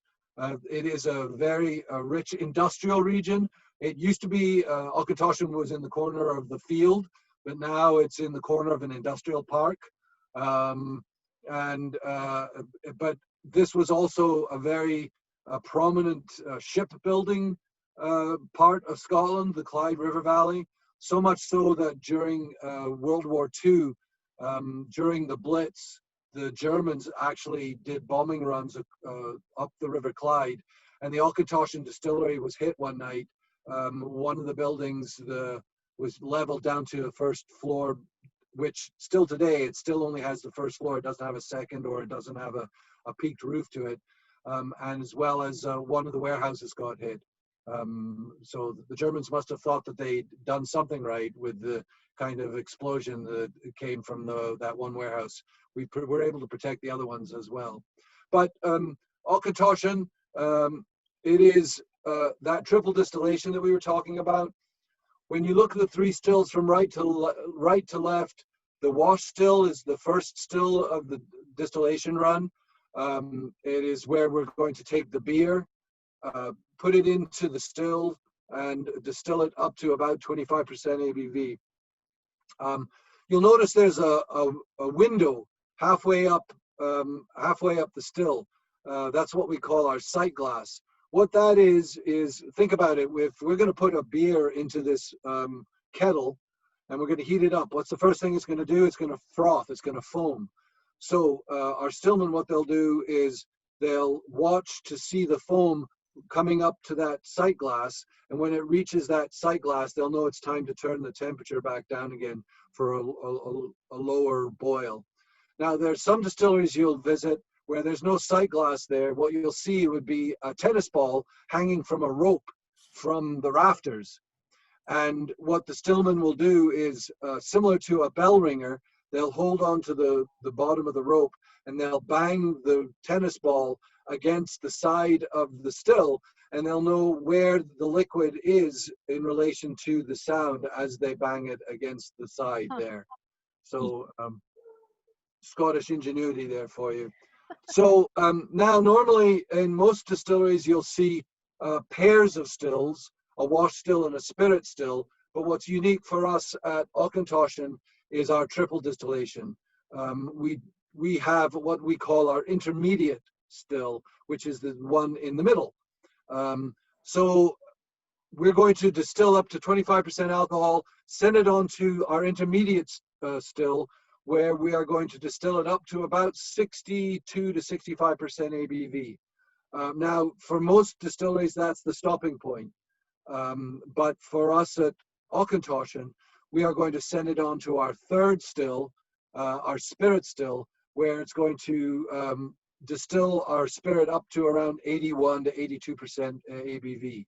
It is a very rich industrial region. It used to be, Auchentoshan was in the corner of the field, but now it's in the corner of an industrial park. But this was also a very prominent shipbuilding part of Scotland, the Clyde River Valley, so much so that during World War II, during the Blitz, the Germans actually did bombing runs up the River Clyde, and the Auchentoshan distillery was hit one night. One of the buildings was leveled down to the first floor, which still today, it still only has the first floor. It doesn't have a second, or it doesn't have a peaked roof to it. And as well as one of the warehouses got hit. So the Germans must have thought that they'd done something right with the kind of explosion that came from that one warehouse. We were able to protect the other ones as well. But Auchentoshan, it is that triple distillation that we were talking about. When you look at the three stills from right to left, the wash still is the first still of the distillation run. It is where we're going to take the beer, put it into the still, and distill it up to about 25% ABV. You'll notice there's a window halfway up the still. That's what we call our sight glass. What that is think about it. If we're going to put a beer into this kettle and we're going to heat it up, what's the first thing it's going to do? It's going to froth, it's going to foam. So our stillmen, what they'll do is they'll watch to see the foam coming up to that sight glass, and when it reaches that sight glass, they'll know it's time to turn the temperature back down again for a lower boil. Now, there's some distilleries you'll visit where there's no sight glass there. What you'll see would be a tennis ball hanging from a rope from the rafters. And what the stillman will do is similar to a bell ringer. They'll hold on to the bottom of the rope, and they'll bang the tennis ball against the side of the still, and they'll know where the liquid is in relation to the sound as they bang it against the side there. So Scottish ingenuity there for you. So now normally in most distilleries you'll see pairs of stills, a wash still and a spirit still, but what's unique for us at Auchentoshan is our triple distillation. We have what we call our intermediate still, which is the one in the middle. So we're going to distill up to 25% alcohol, send it on to our intermediate still, where we are going to distill it up to about 62 to 65% ABV. Now, for most distilleries, that's the stopping point. But for us at Auchentoshan, we are going to send it on to our third still, our spirit still, where it's going to distill our spirit up to around 81 to 82% ABV.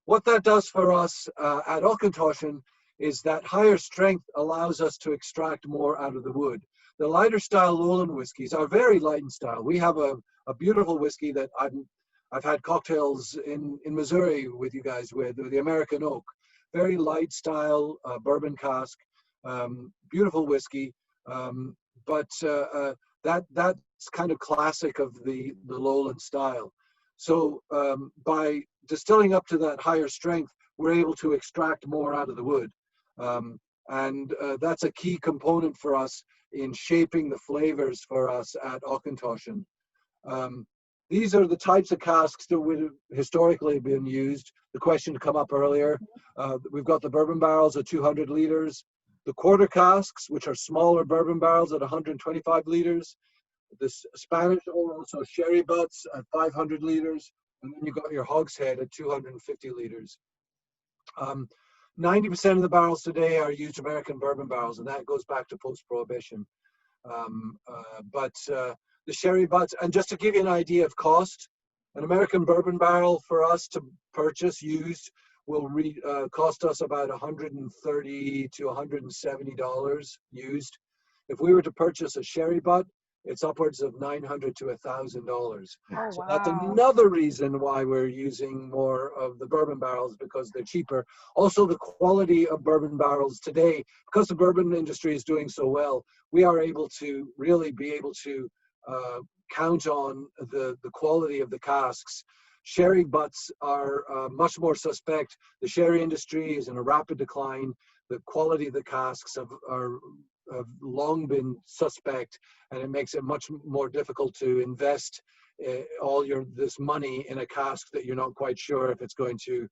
What that does for us at Auchentoshan is that higher strength allows us to extract more out of the wood. The lighter style lowland whiskies are very light in style. We have a beautiful whiskey that I've had cocktails in Missouri with you guys with the American Oak. Very light style bourbon cask, beautiful whiskey, but that's kind of classic of the lowland style. So by distilling up to that higher strength, we're able to extract more out of the wood. And that's a key component for us in shaping the flavors for us at Auchentoshan. these are the types of casks that would have historically been used. The question to come up earlier. We've got the bourbon barrels at 200 liters, the quarter casks, which are smaller bourbon barrels at 125 liters, the Spanish or also sherry butts at 500 liters, and then you've got your hogshead at 250 liters. 90% of the barrels today are used American bourbon barrels, and that goes back to post-prohibition. But the sherry butts, and just to give you an idea of cost, an American bourbon barrel for us to purchase used will cost us about $130 to $170 used. If we were to purchase a sherry butt, it's upwards of $900 to $1,000. Oh, So that's wow. another reason why we're using more of the bourbon barrels, because they're cheaper. Also, the quality of bourbon barrels today, because the bourbon industry is doing so well, we are able to really be able to count on the quality of the casks. Sherry butts are much more suspect. The sherry industry is in a rapid decline. The quality of the casks have long been suspect, and it makes it much more difficult to invest all this money in a cask that you're not quite sure if it's going to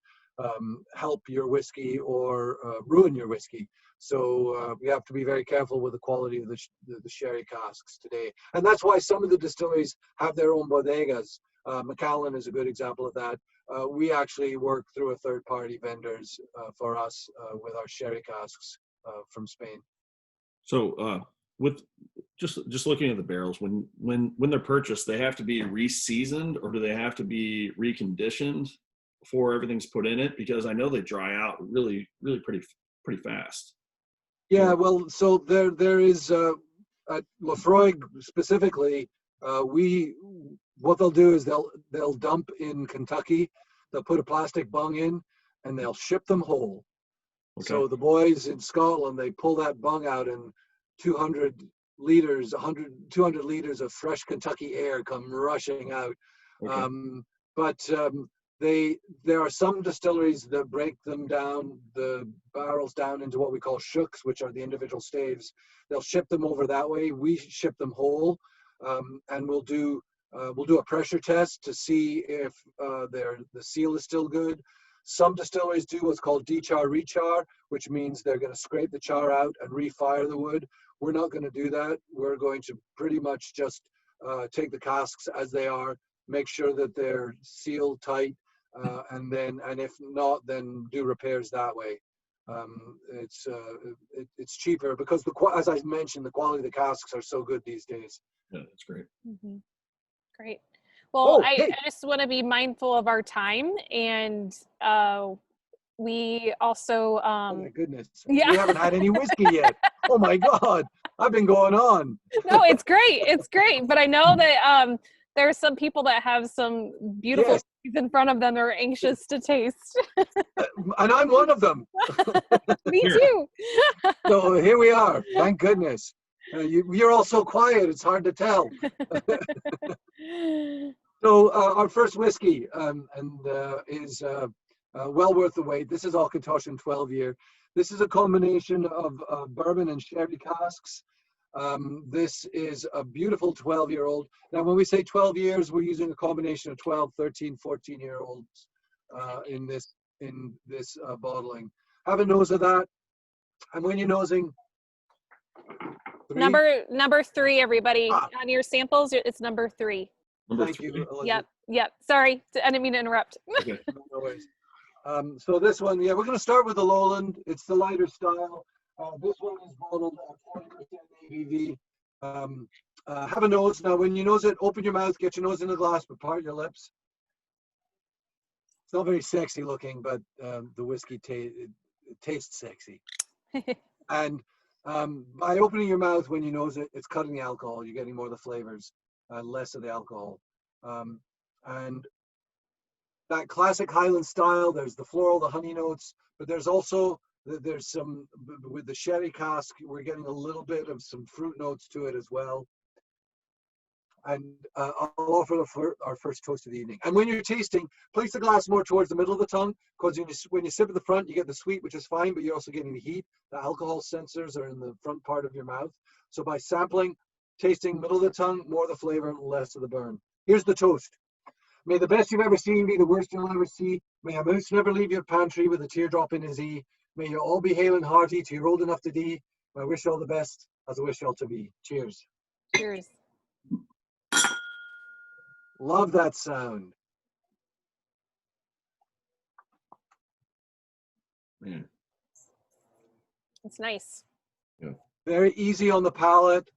help your whiskey or ruin your whiskey. So we have to be very careful with the quality of the sherry casks today. And that's why some of the distilleries have their own bodegas. Macallan is a good example of that. We actually work through a third-party vendors for us with our sherry casks from Spain. So with just looking at the barrels, when they're purchased, they have to be reseasoned, or do they have to be reconditioned before everything's put in it? Because I know they dry out really pretty fast. Yeah, well, so there is at Laphroaig specifically, what they'll do is they'll dump in Kentucky, they'll put a plastic bung in, and they'll ship them whole. Okay. So the boys in Scotland, they pull that bung out, and 200 liters of fresh Kentucky air come rushing out. Okay. There are some distilleries that break them down, the barrels down into what we call shooks, which are the individual staves. They'll ship them over that way. We ship them whole, and we'll do a pressure test to see if the seal is still good. Some distilleries do what's called dechar rechar, which means they're going to scrape the char out and refire the wood. We're not going to do that. We're going to pretty much just take the casks as they are, make sure that they're sealed tight, and if not, then do repairs that way. It's cheaper because as I mentioned, the quality of the casks are so good these days. Yeah, that's great. Mm-hmm. Great. Well, I just want to be mindful of our time, and we also oh my goodness. Yeah. We haven't had any whiskey yet. Oh my God, I've been going on. No, it's great, but I know that there are some people that have some beautiful things in front of them they're anxious to taste. And I'm one of them. Me too. So here we are, thank goodness. You're all so quiet, it's hard to tell. So our first whiskey is well worth the wait. This is Auchentoshan 12-year. This is a combination of bourbon and sherry casks. This is a beautiful 12-year-old. Now, when we say 12 years, we're using a combination of 12, 13, 14-year-olds in this bottling. Have a nose of that. And when you're nosing, number 3, everybody. On your samples, it's number 3. Thank you, Elizabeth. Yep. Sorry, I didn't mean to interrupt. Okay. No worries. So this one, we're going to start with the Lowland. It's the lighter style. This one is bottled at 40% ABV. Have a nose. Now, when you nose it, open your mouth, get your nose in the glass, but part your lips. It's not very sexy looking, but the whiskey it tastes sexy. And by opening your mouth when you nose it, it's cutting the alcohol. You're getting more of the flavors, less of the alcohol. And that classic Highland style, there's the floral, the honey notes, but there's also, there's some, with the sherry cask, we're getting a little bit of some fruit notes to it as well. And I'll offer our first toast of the evening. And when you're tasting, place the glass more towards the middle of the tongue, because when you sip at the front, you get the sweet, which is fine, but you're also getting the heat. The alcohol sensors are in the front part of your mouth. So by sampling, tasting middle of the tongue, more of the flavor, less of the burn. Here's the toast. May the best you've ever seen be the worst you'll ever see. May a moose never leave your pantry with a teardrop in his eye. May you all be hale and hearty till you're old enough to die. I wish you all the best as I wish you all to be. Cheers. Cheers. Love that sound. Man. It's nice. Very easy on the palate.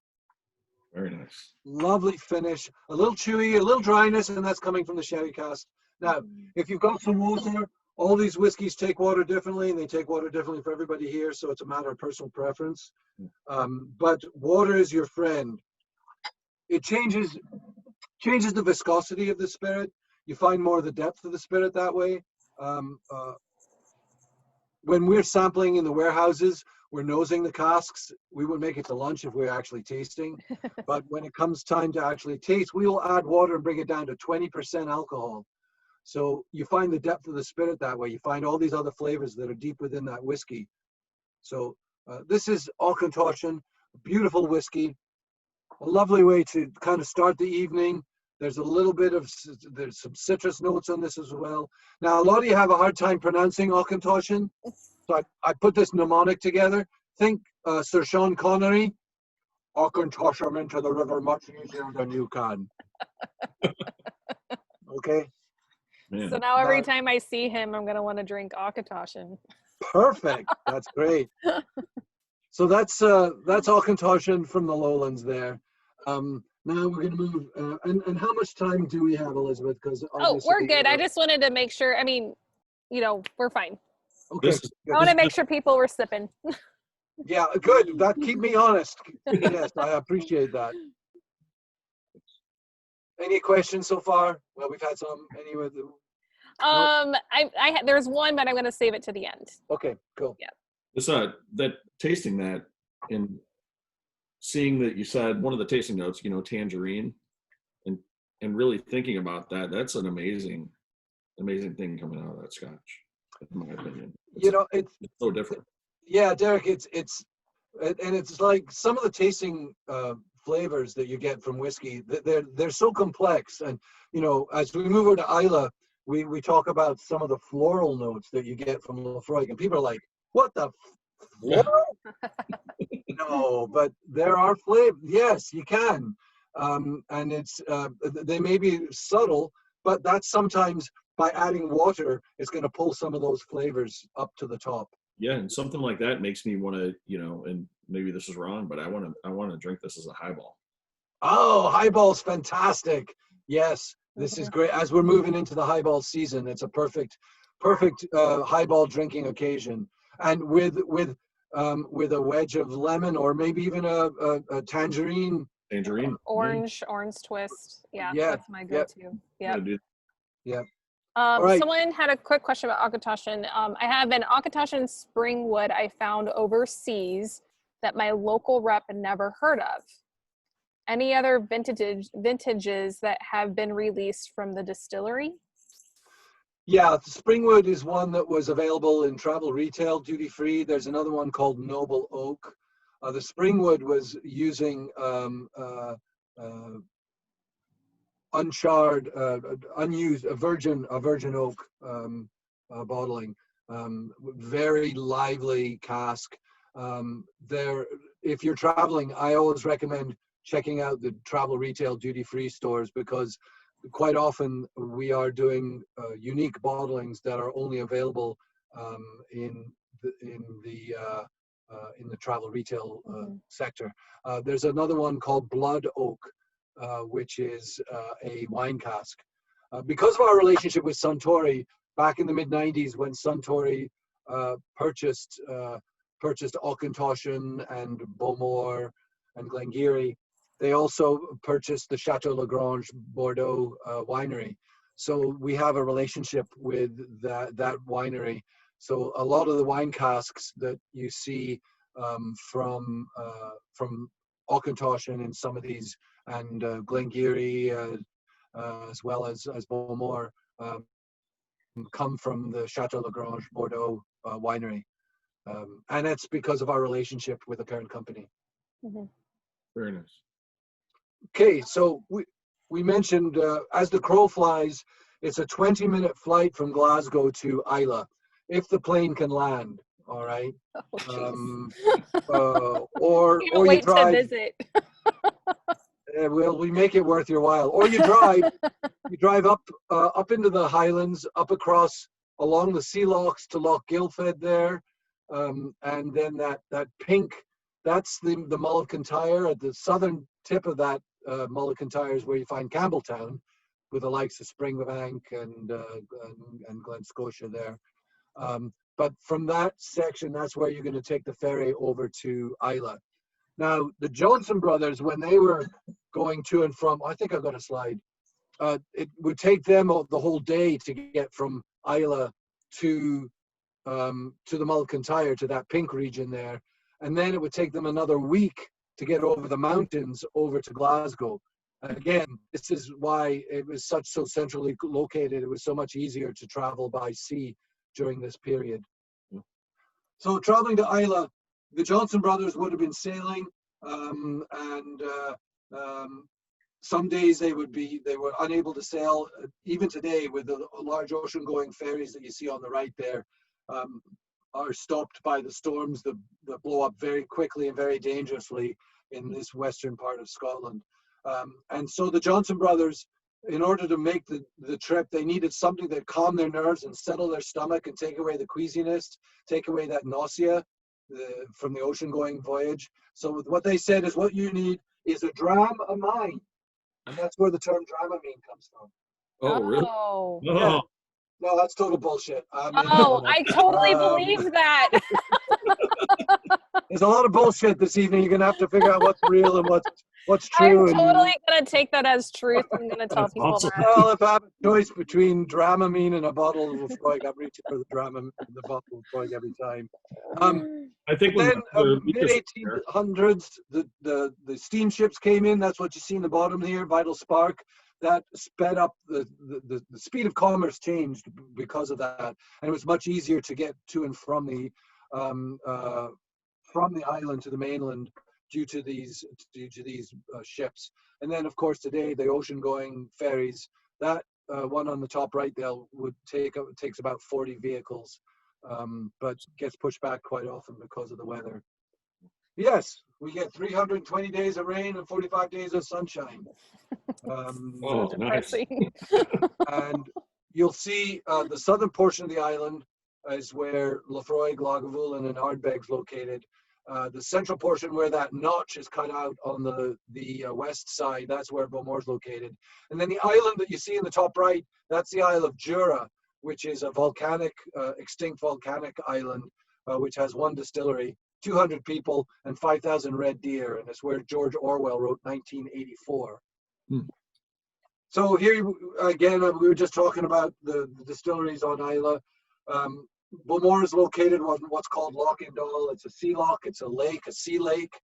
Very nice. Lovely finish. A little chewy, a little dryness, and that's coming from the sherry cask. Now, if you've got some water, all these whiskeys take water differently, and they take water differently for everybody here, so it's a matter of personal preference. But water is your friend. It changes the viscosity of the spirit. You find more of the depth of the spirit that way. When we're sampling in the warehouses, we're nosing the casks. We would make it to lunch if we're actually tasting. But when it comes time to actually taste, we will add water and bring it down to 20% alcohol. So you find the depth of the spirit that way. You find all these other flavors that are deep within that whiskey. So this is Auchentoshan, beautiful whiskey. A lovely way to kind of start the evening. There's a little bit of, there's some citrus notes on this as well. Now, a lot of you have a hard time pronouncing Auchentoshan. So I put this mnemonic together. Think Sir Sean Connery, Auchentoshan into the river much easier than you can. Okay? Man. So now every time I see him, I'm going to want to drink Auchentoshan. Perfect. That's great. So that's Auchentoshan from the lowlands there. Now we're going to move. And how much time do we have, Elizabeth? Because We're good. I just wanted to make sure. I mean, we're fine. Okay. I want to make sure people were sipping. Yeah, good. That keep me honest. Yes, I appreciate that. Any questions so far? Well, we've had some. Any with the... There's one, but I'm going to save it to the end. Okay, cool. Yeah. This that tasting that and seeing that you said one of the tasting notes, tangerine, and really thinking about that, that's an amazing thing coming out of that Scotch, in my opinion. It's so different. Yeah, Derek, it's like some of the tasting flavors that you get from whiskey, they're so complex. And as we move over to Islay, we talk about some of the floral notes that you get from Laphroaig, and people are like, what the floral? No, but there are flavors. Yes, you can. And it's they may be subtle, but that's sometimes by adding water, it's going to pull some of those flavors up to the top. Yeah, and something like that makes me want to, and maybe this is wrong, but I want to drink this as a highball. Oh, highball's fantastic. Yes, this is great. As we're moving into the highball season, it's a perfect highball drinking occasion. And with a wedge of lemon, or maybe even a tangerine. Orange twist. Yeah, that's my go-to. Yeah. Yeah. Right. Someone had a quick question about Auchentoshan. I have an Auchentoshan Springwood I found overseas that my local rep never heard of. Any other vintages that have been released from the distillery? Yeah, Springwood is one that was available in travel retail duty free. There's another one called Noble Oak. The Springwood was using uncharred, unused, a virgin oak bottling. Very lively cask. If you're traveling, I always recommend checking out the travel retail duty-free stores, because quite often we are doing unique bottlings that are only available in the travel retail sector. There's another one called Blood Oak, which is a wine cask. Because of our relationship with Suntory back in the mid-90s, when Suntory purchased Auchentoshan and Bowmore and Glengarry, they also purchased the Chateau Lagrange Bordeaux winery. So we have a relationship with that winery. So a lot of the wine casks that you see from Auchentoshan and some of these, and Glengarry as well as Bowmore, come from the Chateau Lagrange Bordeaux winery. And it's because of our relationship with the parent company. Very nice. Okay, so we mentioned, as the crow flies, it's a 20-minute flight from Glasgow to Islay, if the plane can land. All right. Oh, jeez. Or Can't you wait to drive. visit. We make it worth your while. Or you drive up into the Highlands, up across along the sea locks to Loch Gilfed there, and then that pink, that's the Mull of Kintyre. At the southern tip of that Mull of Kintyre is where you find Campbelltown, with the likes of Springbank and Glen Scotia there. But from that section, that's where you're going to take the ferry over to Islay. Now, the Johnson brothers, when they were going to and from, I think I've got a slide, it would take them the whole day to get from Islay to the Mull of Kintyre, to that pink region there. And then it would take them another week to get over the mountains over to Glasgow. Again, this is why it was so centrally located. It was so much easier to travel by sea during this period. So traveling to Islay, the Johnson brothers would have been sailing, and some days they were unable to sail. Even today, with the large ocean-going ferries that you see on the right there, are stopped by the storms that blow up very quickly and very dangerously in this western part of Scotland. And so the Johnson brothers, in order to make the trip, they needed something that calmed their nerves and settle their stomach and take away the queasiness, take away that nausea from the ocean-going voyage. So what they said is, what you need is a dram of mine. And that's where the term Dramamine comes from. Oh, really? Oh. Yeah. No, that's total bullshit. I totally believe that. There's a lot of bullshit this evening. You're going to have to figure out what's real and what's I'm true. totally going to take that as truth. I'm going to tell That's people awesome. that. Well, if I have a choice between Dramamine and a bottle of Laphroaig, I'm reaching for the bottle of Laphroaig every time. I think when Then mid-1800s, the steamships came in. That's what you see in the bottom here, Vital Spark. That sped up the speed of commerce changed because of that, and it was much easier to get to and from the island to the mainland due to these ships. And then, of course, today the ocean-going ferries. That one on the top right there takes about 40 vehicles, but gets pushed back quite often because of the weather. Yes, we get 320 days of rain and 45 days of sunshine. Oh, nice. Depressing. And you'll see the southern portion of the island is where Laphroaig, Lagavulin, and Ardbegg's located. The central portion where that notch is cut out on the west side, that's where Bowmore's located. And then the island that you see in the top right, that's the Isle of Jura, which is a extinct volcanic island, which has one distillery, 200 people, and 5,000 red deer. And it's where George Orwell wrote 1984. So here, again, we were just talking about the distilleries on Islay. Bowmore is located on what's called Auchentoshan. It's a sea lock, it's a sea lake.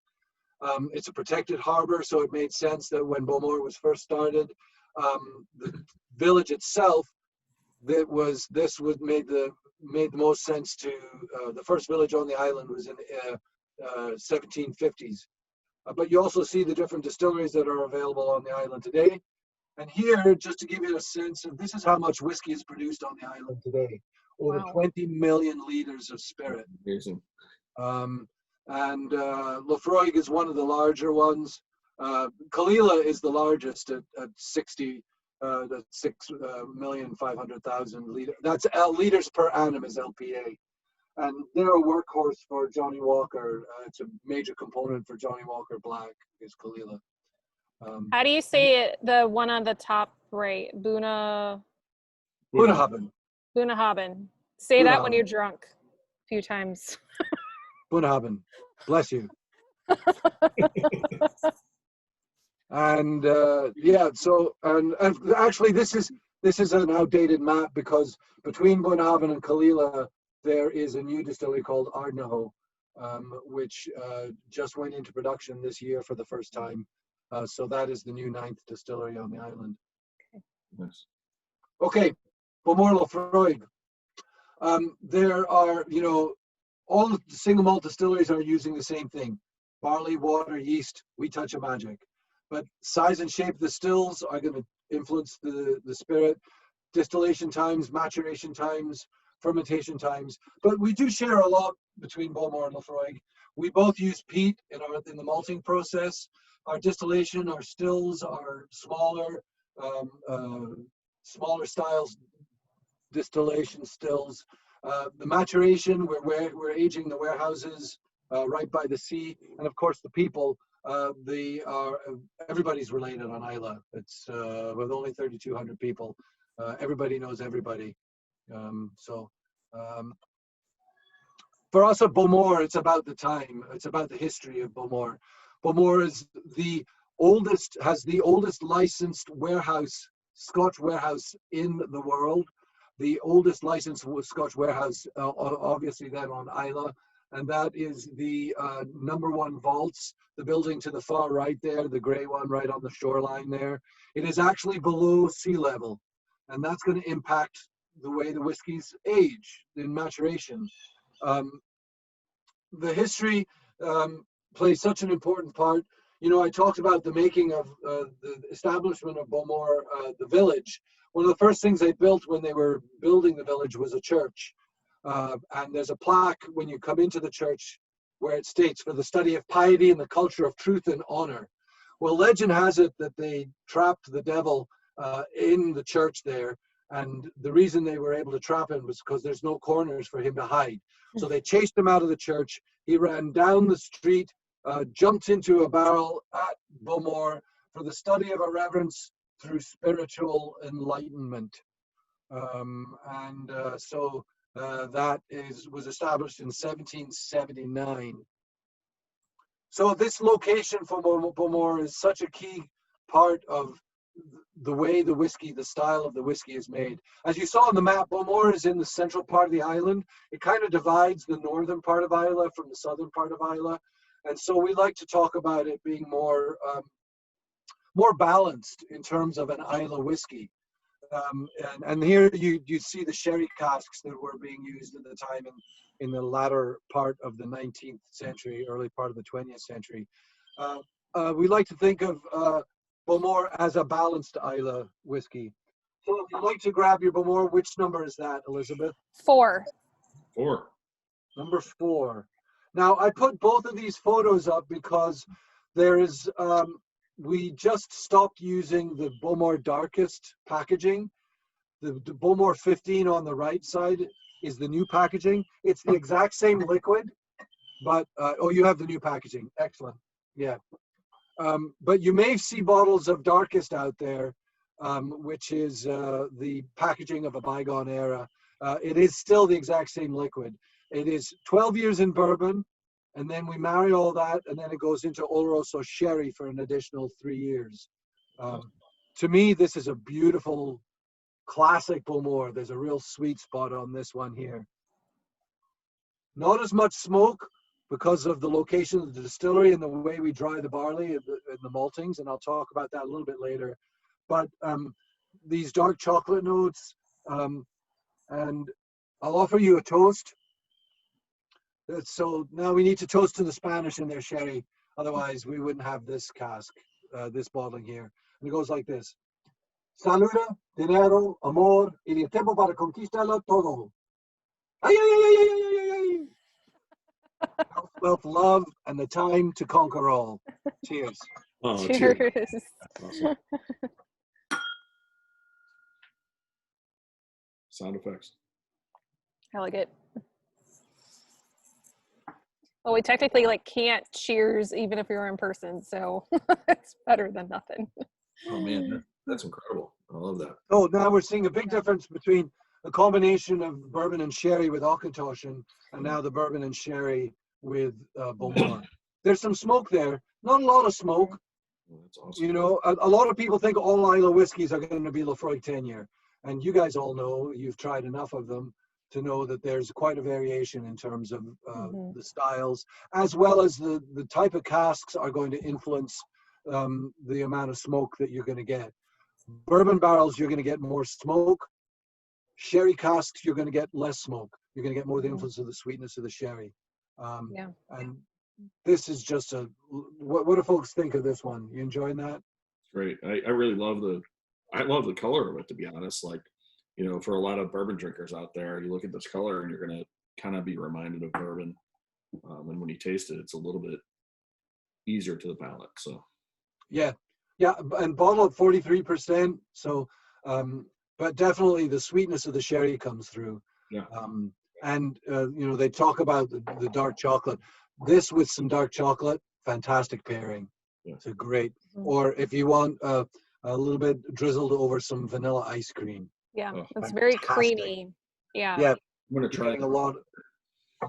It's a protected harbor, so it made sense that when Bowmore was first started, the village itself, made the most sense to, the first village on the island was in the 1750s. But you also see the different distilleries that are available on the island today. And here, just to give you a sense of, this is how much whiskey is produced on the island today. Over Wow. 20 million liters of spirit. Amazing. And Laphroaig is one of the larger ones. Kalila is the largest at 6,500,000 liters. That's liters per annum is LPA. And they're a workhorse for Johnny Walker. It's a major component for Johnny Walker Black, is Kalila. How do you say it? The one on the top right, Bunnahabhain. Bunnahabhain. Say that when Bunnahabhain. you're drunk a few times. Bunnahabhain. Bless you. And yeah, so and actually this is an outdated map, because between Bunnahabhain and Kalila there is a new distillery called Ardnahoe, which just went into production this year for the first time. So that is the new 9th distillery on the island. Nice. Okay, Bowmore Laphroaig. There are, all the single malt distilleries are using the same thing: barley, water, yeast. We touch a magic. but size and shape of the stills are going to influence the spirit. Distillation times, maturation times, fermentation times. But we do share a lot between Bowmore and Laphroaig. We both use peat in the malting process. Our distillation, our stills are smaller, smaller styles distillation stills. The maturation, we're aging the warehouses right by the sea, and of course the people. Everybody's related on Isla. It's with only 3,200 people. Everybody knows everybody. For us at Bowmore, it's about the time. It's about the history of Bowmore. Bowmore is has the oldest licensed warehouse, Scotch warehouse in the world. The oldest licensed Scotch warehouse, obviously then on Isla, and that is the #1 vaults, the building to the far right there, the gray one right on the shoreline there. It is actually below sea level, and that's going to impact the way the whiskeys age in maturation. The history plays such an important part. You know, I talked about the making of the establishment of Bowmore, the village. One of the first things they built when they were building the village was a church. And there's a plaque when you come into the church where it states, "For the study of piety and the culture of truth and honor." Well, legend has it that they trapped the devil in the church there. And the reason they were able to trap him was because there's no corners for him to hide. So they chased him out of the church. He ran down the street, jumped into a barrel at Bowmore for the study of irreverence through spiritual enlightenment. That was established in 1779. So this location for Bowmore is such a key part of the way the whiskey, the style of the whiskey is made. As you saw on the map, Bowmore is in the central part of the island. It kind of divides the northern part of Isla from the southern part of Isla. And so we like to talk about it being more balanced in terms of an Isla whiskey. And here you see the sherry casks that were being used at the time in the latter part of the 19th century, early part of the 20th century. We like to think of Bowmore as a balanced Isla whiskey. So if you'd like to grab your Bowmore, which number is that, Elizabeth? 4. 4. Number 4. Now, I put both of these photos up because there is, we just stopped using the Bowmore darkest packaging. The Bowmore 15 on the right side is the new packaging. It's the exact same liquid, but, oh, you have the new packaging. Excellent. Yeah. But you may see bottles of darkest out there, which is the packaging of a bygone era. It is still the exact same liquid. It is 12 years in bourbon, and then we marry all that, and then it goes into Oloroso sherry for an additional 3 years. To me, this is a beautiful, classic Bowmore. There's a real sweet spot on this one here. Not as much smoke, because of the location of the distillery and the way we dry the barley and the maltings, and I'll talk about that a little bit later. But these dark chocolate notes, and I'll offer you a toast. So now we need to toast to the Spanish in their sherry, otherwise we wouldn't have this cask, this bottling here. And it goes like this. Saluda, dinero, amor, y el tiempo para conquistarlo todo. Ay, ay, ay, ay, ay, ay, ay, ay. Health, wealth, love, and the time to conquer all. Cheers. Oh, Cheers. Awesome. Sound effects. I like it. Well, we technically can't cheers even if we were in person, so it's better than nothing. Oh man, that's incredible. I love that. Oh, now we're seeing a big difference between the combination of bourbon and sherry with Auchentoshan, and now the bourbon and sherry with Bowmore. There's some smoke there. Not a lot of smoke. Oh, that's awesome. You know, a lot of people think all Isla whiskeys are going to be Laphroaig 10-year. And you guys all know, you've tried enough of them to know that there's quite a variation in terms of the styles, as well as the type of casks are going to influence the amount of smoke that you're going to get. Bourbon barrels, you're going to get more smoke. Sherry casks, you're going to get less smoke. You're going to get more of the influence of the sweetness of the sherry. And this is just what do folks think of this one? You enjoying that? Great. I really love the color of it, to be honest. Like, for a lot of bourbon drinkers out there, you look at this color and you're going to kind of be reminded of bourbon. And when you taste it, it's a little bit easier to the palate. So yeah, and bottled at 43%. So, but definitely the sweetness of the sherry comes through. Yeah. And they talk about the dark chocolate. This with some dark chocolate, fantastic pairing. Yeah. It's a great. Or if you want a little bit drizzled over some vanilla ice cream. Yeah, Oh, it's very fantastic. creamy. Yeah. Yeah, I'm going to try a lot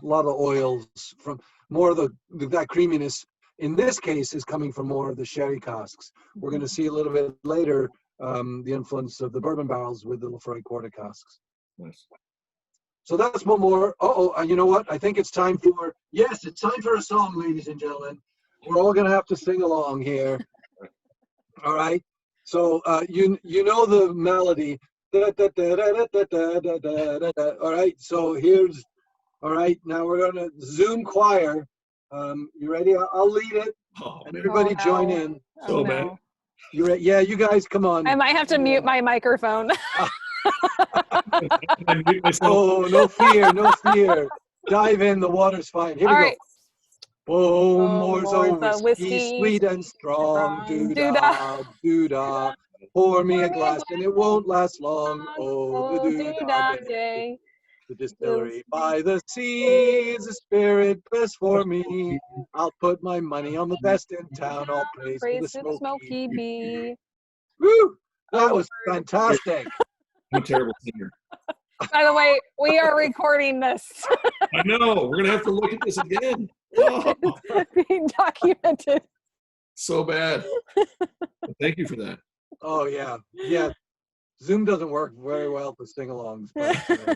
of oils from more of that creaminess. In this case, is coming from more of the sherry casks. We're going to see a little bit later the influence of the bourbon barrels with the Laphroaig quarter casks. Nice. So that's one more. You know what? I think it's time for a song, ladies and gentlemen. We're all going to have to sing along here. All right. So you know the melody. All right. So here's. All right. Now we're going to Zoom choir. You ready? I'll lead it, and everybody join in. So bad. You ready? Yeah, you guys, come on. I might have to mute my microphone. Oh, no fear, no fear. Dive in, the water's fine. Here we go. Bowmore's a whiskey, sweet and strong. Doo-dah, doo-dah. Pour me a glass and it won't last long. Oh, the doo-dah day. The distillery by the sea is a spirit best for me. I'll put my money on the best in town. All praise to the smoky bee. Woo! That was fantastic. I'm a terrible singer. By the way, we are recording this. I know. We're going to have to look at this again. Oh, It's being documented. so bad. Thank you for that. Oh, yeah. Yeah. Zoom doesn't work very well for sing-alongs, but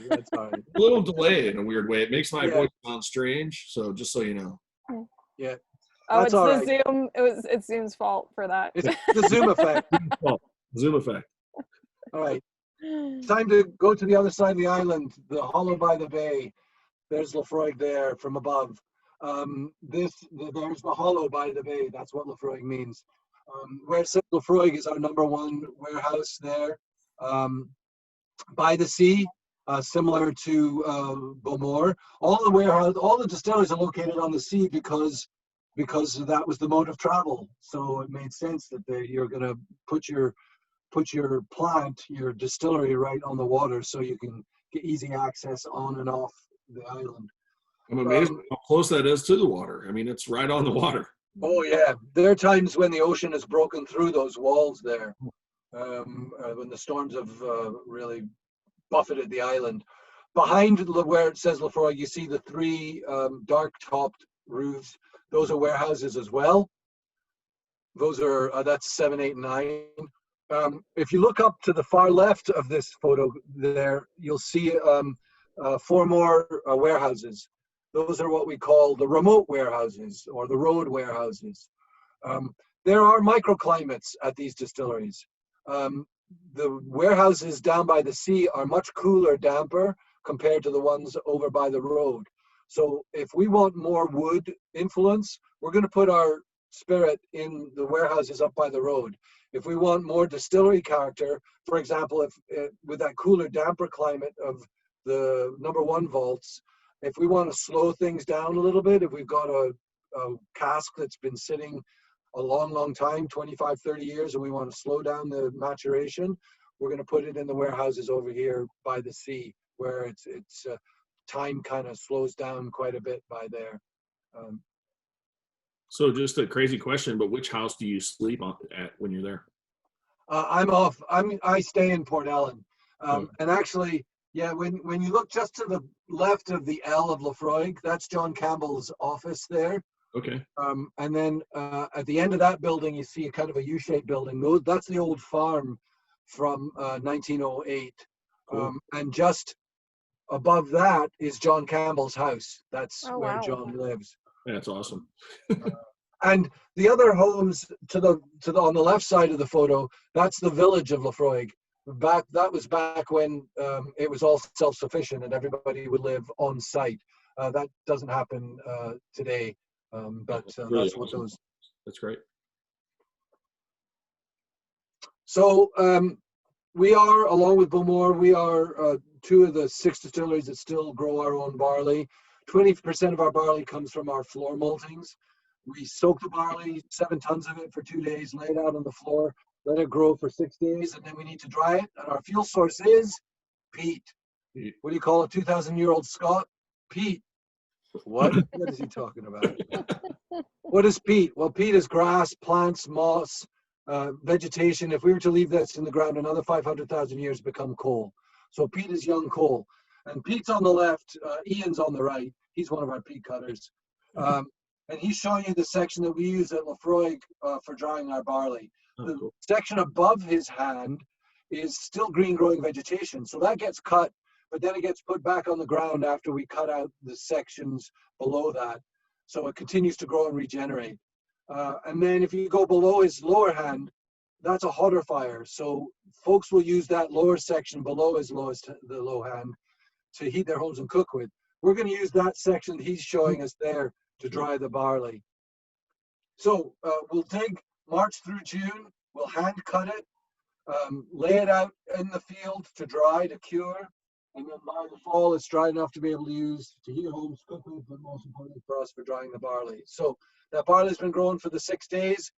that's all right. A little delay in a weird way. It makes my Yeah. voice sound strange. So just so you know. Yeah. Oh, That's it's all the right. Zoom. It's Zoom's fault for that. It's the Zoom effect. Zoom effect. All right. It's time to go to the other side of the island, the hollow by the bay. There's Laphroaig there from above. There's the hollow by the bay. That's what Laphroaig means. Where it says Laphroaig is our #1 warehouse there. By the sea, similar to Bowmore. All the distilleries are located on the sea because that was the mode of travel. So it made sense that you're going to put your plant, your distillery, right on the water, so you can get easy access on and off the island. I'm amazed how close that is to the water. I mean, it's right on the water. Oh yeah, there are times when the ocean has broken through those walls there, when the storms have really buffeted the island. Behind where it says Laphroaig, you see the 3 dark-topped roofs. Those are warehouses as well. Those are that's 7, 8, 9. If you look up to the far left of this photo there, you'll see 4 more warehouses. Those are what we call the remote warehouses or the road warehouses. There are microclimates at these distilleries. The warehouses down by the sea are much cooler, damper compared to the ones over by the road. So if we want more wood influence, we're going to put our spirit in the warehouses up by the road. If we want more distillery character, for example, if with that cooler, damper climate of the #1 vaults, if we want to slow things down a little bit, if we've got a cask that's been sitting a long time, 25, 30 years, and we want to slow down the maturation, we're going to put it in the warehouses over here by the sea, where it's time kind of slows down quite a bit by there. So just a crazy question, but which house do you sleep at when you're there? I stay in Port Ellen, and actually, yeah, when you look just to the left of the L of Laphroaig, that's John Campbell's office there. Okay. And then at the end of that building, you see a kind of a U-shaped building. That's the old farm from 1908. Cool. And just above that is John Campbell's house. That's where wow. John lives. That's awesome. And the other homes on the left side of the photo, that's the village of Laphroaig. That was back when it was all self-sufficient and everybody would live on site. That doesn't happen today. Really That's what awesome. those. That's great. So we are, along with Bowmore, we are 2 of the 6 distilleries that still grow our own barley. 20% of our barley comes from our floor maltings. We soak the barley, 7 tons of it for 2 days, lay it out on the floor, let it grow for 6 days, and then we need to dry it. And our fuel source is peat. Peat. What do you call a 2,000-year-old Scot? Peat. What? What is he talking about? What is peat? Well, peat is grass, plants, moss, vegetation. If we were to leave this in the ground another 500,000 years, become coal. So peat is young coal. And Pete's on the left, Ian's on the right. He's one of our peat cutters. And he's showing you the section that we use at Laphroaig for drying our barley. The cool. section above his hand is still green growing vegetation. So that gets cut, but then it gets put back on the ground after we cut out the sections below that. So it continues to grow and regenerate. And then if you go below his lower hand, that's a hotter fire. So folks will use that lower section below his the low hand to heat their homes and cook with. We're going to use that section he's showing us there to dry the barley. So we'll dig March through June, we'll hand cut it, lay it out in the field to dry, to cure, and then by the fall it's dry enough to be able to use to heat homes, cook with, but most importantly for us for drying the barley. So that barley's been growing for the 6 days.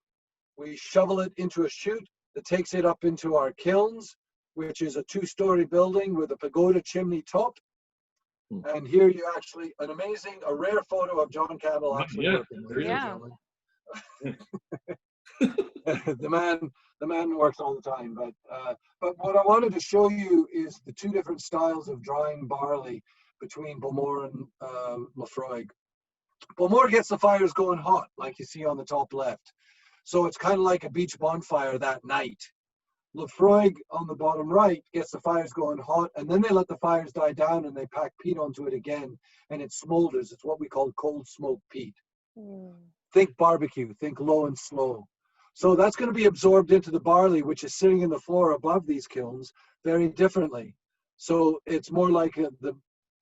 We shovel it into a chute that takes it up into our kilns, which is a 2-story building with a pagoda chimney top. And here you actually, a rare photo of John Campbell actually working. Yeah. The man works all the time. But what I wanted to show you is the 2 different styles of drying barley between Bowmore and Laphroaig. Bowmore gets the fires going hot, like you see on the top left. So it's kind of like a beach bonfire that night. Laphroaig on the bottom right gets the fires going hot, and then they let the fires die down and they pack peat onto it again, and it smolders. It's what we call cold smoke peat. Think barbecue, think low and slow. So that's going to be absorbed into the barley, which is sitting in the floor above these kilns, very differently. So it's more like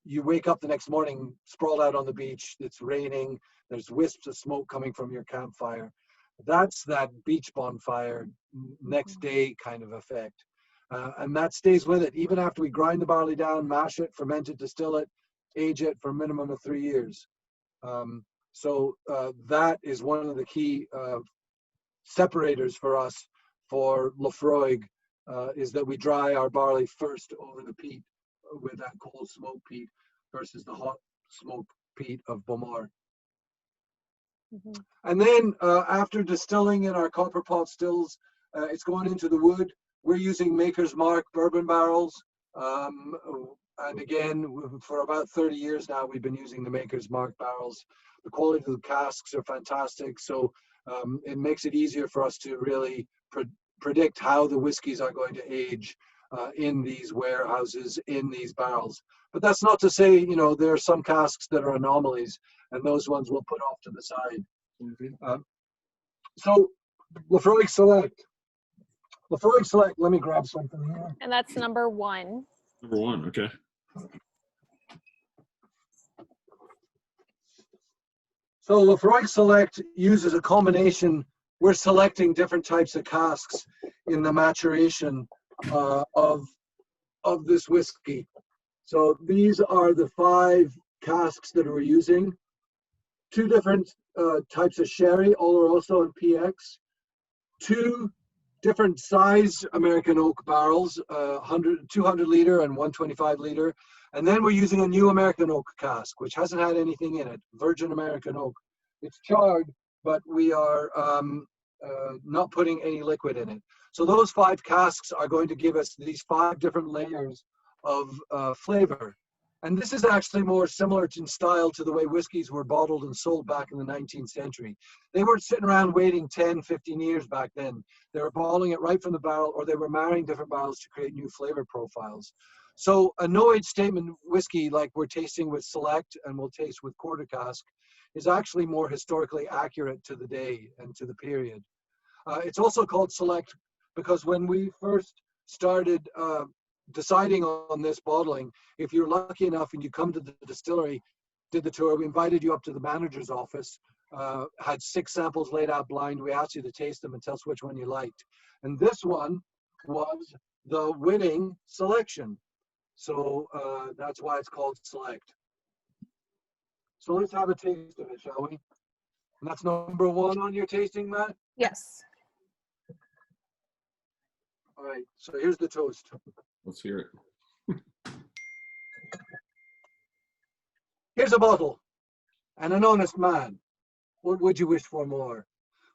you wake up the next morning sprawled out on the beach, it's raining, there's wisps of smoke coming from your campfire. That's that beach bonfire next day kind of effect. And that stays with it. Even after we grind the barley down, mash it, ferment it, distill it, age it for a minimum of 3 years. So that is one of the key separators for us for Laphroaig, is that we dry our barley first over the peat with that cold smoke peat versus the hot smoke peat of Bowmore. And then after distilling in our copper pot stills, it's going into the wood. We're using Maker's Mark bourbon barrels. And again, for about 30 years now, we've been using the Maker's Mark barrels. The quality of the casks are fantastic. So it makes it easier for us to really predict how the whiskeys are going to age in these warehouses, in these barrels. But that's not to say, you know, there are some casks that are anomalies, and those ones we'll put off to the side. So Laphroaig Select. Laphroaig Select, let me grab something here. And that's number 1. Number 1, okay. So Laphroaig Select uses a combination. We're selecting different types of casks in the maturation of this whiskey. So these are the 5 casks that we're using. 2 different types of sherry, Oloroso and PX. 2 different size American oak barrels, 200 liter and 125 liter. And then we're using a new American oak cask, which hasn't had anything in it, virgin American oak. It's charred, but we are not putting any liquid in it. So those 5 casks are going to give us these 5 different layers of flavor. And this is actually more similar in style to the way whiskeys were bottled and sold back in the 19th century. They weren't sitting around waiting 10, 15 years back then. They were bottling it right from the barrel, or they were marrying different barrels to create new flavor profiles. So a no-age statement whiskey like we're tasting with Select and we'll taste with Quarter Cask is actually more historically accurate to the day and to the period. It's also called Select because when we first started deciding on this bottling, if you're lucky enough and you come to the distillery, did the tour, we invited you up to the manager's office had 6 samples laid out blind. We asked you to taste them and tell us which one you liked. And this one was the winning selection. So that's why it's called Select. So let's have a taste of it, shall we? And that's number 1 on your tasting, Matt? Yes. All right, so here's the toast. Let's hear it. Here's a bottle and an honest man. What would you wish for more?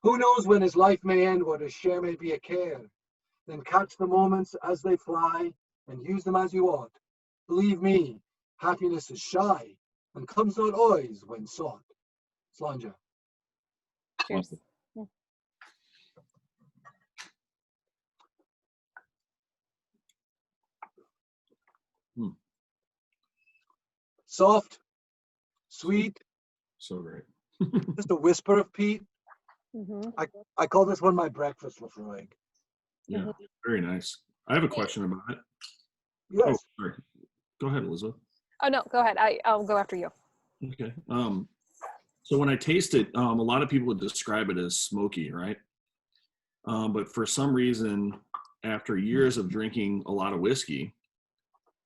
Who knows when his life may end, what his share may be a care. Then catch the moments as they fly and use them as you ought. Believe me, happiness is shy and comes not always when sought. Slanja. Cheers. Soft, sweet, So great. just a whisper of peat. Mm-hmm. I call this one my breakfast Laphroaig. Yeah, very nice. I have a question about it. Yes. Oh, sorry. Go ahead, Elizabeth. Oh no, go ahead. I'll go after you. Okay. So when I taste it, a lot of people would describe it as smoky, right? But for some reason, after years of drinking a lot of whiskey,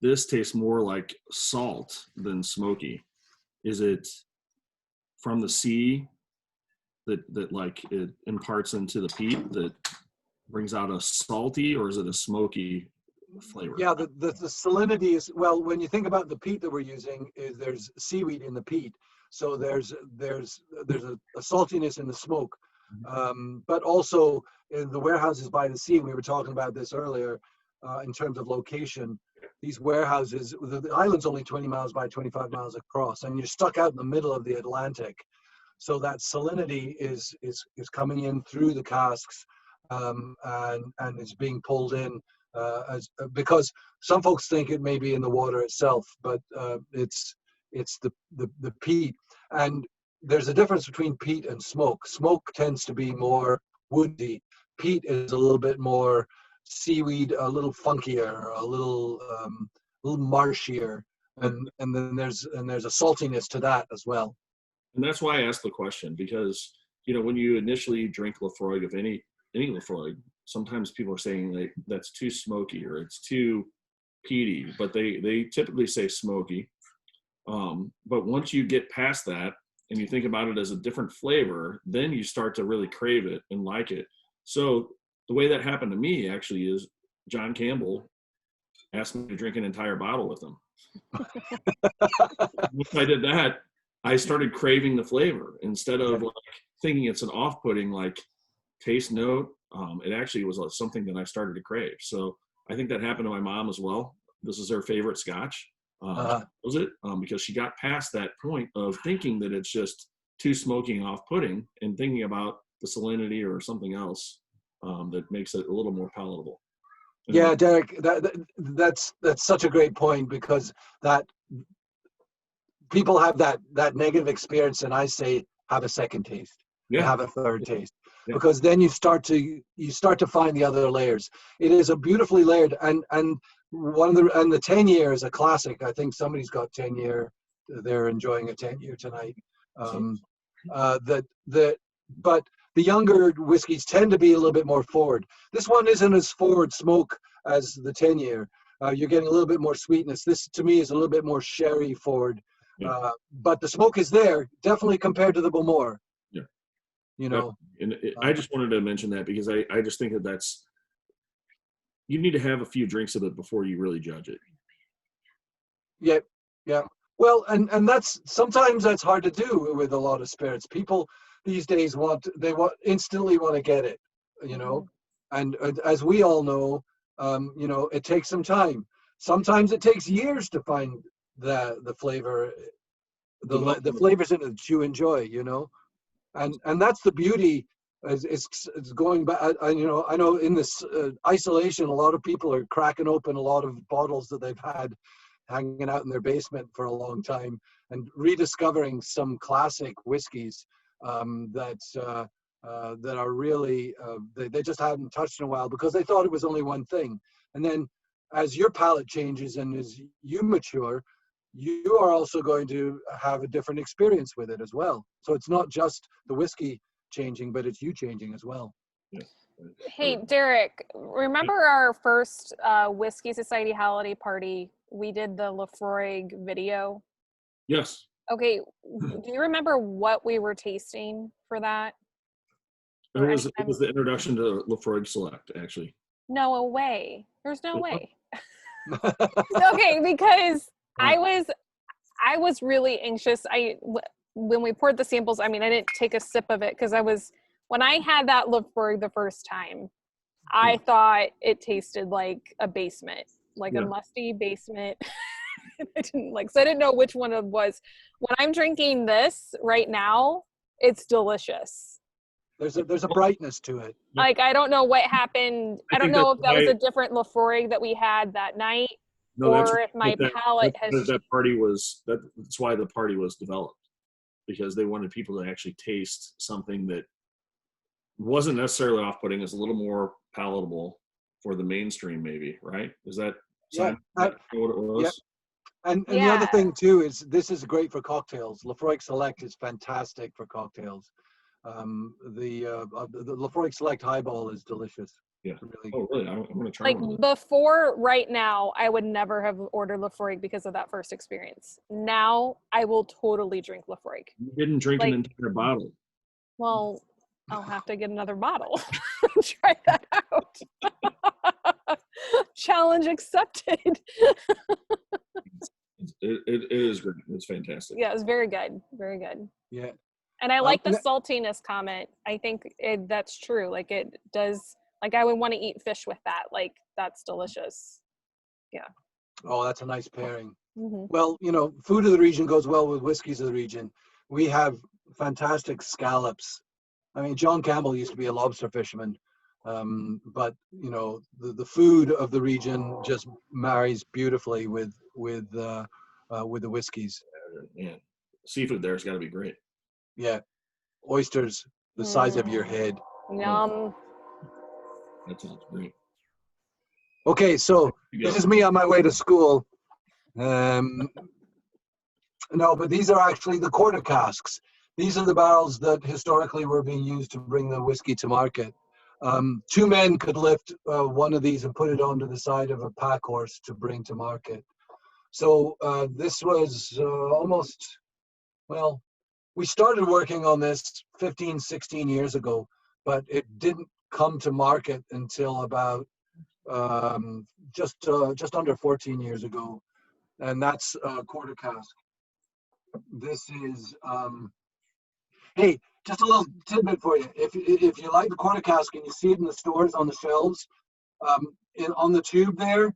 this tastes more like salt than smoky. Is it from the sea that like it imparts into the peat that brings out a salty, or is it a smoky flavor? Yeah, the salinity is, well, when you think about the peat that we're using, is there's seaweed in the peat. So there's a saltiness in the smoke. But also in the warehouses by the sea, we were talking about this earlier, in terms of location. These warehouses, the island's only 20 miles by 25 miles across, and you're stuck out in the middle of the Atlantic. So that salinity is coming in through the casks, and it's being pulled in because some folks think it may be in the water itself, but it's the peat. And there's a difference between peat and smoke. Smoke tends to be more woody. Peat is a little bit more seaweed, a little funkier, a little marshier, and then there's a saltiness to that as well. And that's why I asked the question, because when you initially drink Laphroaig, of any Laphroaig, sometimes people are saying that's too smoky or it's too peaty, but they typically say smoky. But once you get past that and you think about it as a different flavor, then you start to really crave it and like it. So the way that happened to me actually is John Campbell asked me to drink an entire bottle with him. Once I did that, I started craving the flavor instead of like thinking it's an off-putting like taste note. It actually was something that I started to crave. So I think that happened to my mom as well. This is her favorite Scotch. Was it? Because she got past that point of thinking that it's just too smoky and off-putting, and thinking about the salinity or something else that makes it a little more palatable. Yeah, Derek, that's such a great point, because that people have that negative experience, and I say have a second taste, have a third taste, because then you start to find the other layers. It is a beautifully layered, and the 10 year is a classic. I think somebody's got 10 year. They're enjoying a 10 year tonight. But the younger whiskeys tend to be a little bit more forward. This one isn't as forward smoke as the 10 year. You're getting a little bit more sweetness. This to me is a little bit more sherry forward. But the smoke is there, definitely, compared to the Bowmore. And I just wanted to mention that because I just think that's, you need to have a few drinks of it before you really judge it. Yeah. Well, and sometimes that's hard to do with a lot of spirits. People these days instantly want to get it, and as we all know, it takes some time. Sometimes it takes years to find the flavor, the flavors in it that you enjoy, and that's the beauty. Is going back. I know in this isolation, a lot of people are cracking open a lot of bottles that they've had hanging out in their basement for a long time, and rediscovering some classic whiskeys that are really they just hadn't touched in a while because they thought it was only one thing. And then as your palate changes and as you mature, you are also going to have a different experience with it as well. So it's not just the whiskey changing, but it's you changing as well. Yeah. Hey, Derek, remember our first Whiskey Society holiday party? We did the Laphroaig video. Yes. Okay, do you remember what we were tasting for that? It was the introduction to Laphroaig Select, actually. No way. There's no way. Okay, because I was really anxious. When we poured the samples, I mean, I didn't take a sip of it because when I had that Laphroaig the first time, I thought it tasted like a basement, like a musty basement. I didn't know which one it was. When I'm drinking this right now, it's delicious. There's a brightness to it. Like, I don't know what happened. I don't know if that was a different Laphroaig that we had that night, or if my palate has. That party was that's why the party was developed, because they wanted people to actually taste something that wasn't necessarily off-putting, is a little more palatable for the mainstream, maybe, right? Is that what it was? Yeah. And the other thing too is this is great for cocktails. Laphroaig Select is fantastic for cocktails. The Laphroaig Select highball is delicious. Yeah. Really oh, really? I'm going to try one. Before, right now, I would never have ordered Laphroaig because of that first experience. Now, I will totally drink Laphroaig. You didn't drink an entire bottle. Well, I'll have to get another bottle. Try that out. Challenge accepted. It is great. It's fantastic. Yeah, it's very good. Very good. Yeah. And I like the saltiness comment. I think that's true. Like, it does, like, I would want to eat fish with that. Like, that's delicious. Yeah. Oh, that's a nice pairing. Mm-hmm. Well, food of the region goes well with whiskeys of the region. We have fantastic scallops. I mean, John Campbell used to be a lobster fisherman, but the food of the region just marries beautifully with the whiskeys. Yeah, seafood there's got to be great. Yeah, oysters the size of your head. Yum. That sounds great. Okay, so this is me on my way to school. No, but these are actually the quarter casks. These are the barrels that historically were being used to bring the whiskey to market. Two men could lift one of these and put it onto the side of a pack horse to bring to market. So this was we started working on this 15, 16 years ago, but it didn't come to market until about just under 14 years ago. And that's quarter cask. This is, hey, just a little tidbit for you. If you like the quarter cask and you see it in the stores on the shelves, on the tube there,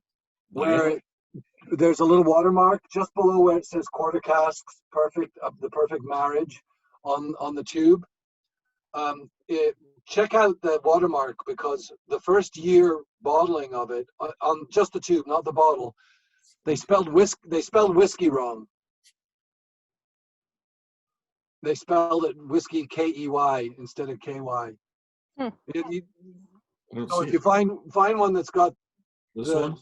where there's a little watermark just below where it says quarter casks, the perfect marriage on the tube. Check out the watermark, because the first year bottling of it on just the tube, not the bottle, they spelled whiskey wrong. They spelled it whiskey K-E-Y instead of K-Y. So if you find one that's got this one,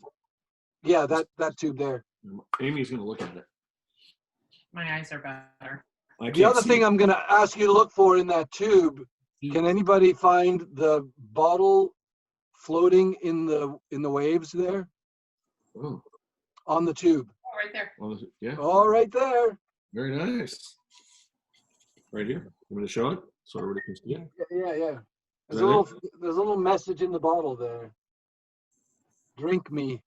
that tube there. Amy's gonna look at it. My eyes are better. The other thing I'm gonna ask you to look for in that tube, can anybody find the bottle floating in the waves there? Oh. On the tube. Oh, right there. Yeah. Oh, right there. Very nice. Right here. You want to show it so everybody can see it? Yeah. There's a little message in the bottle there. Drink me.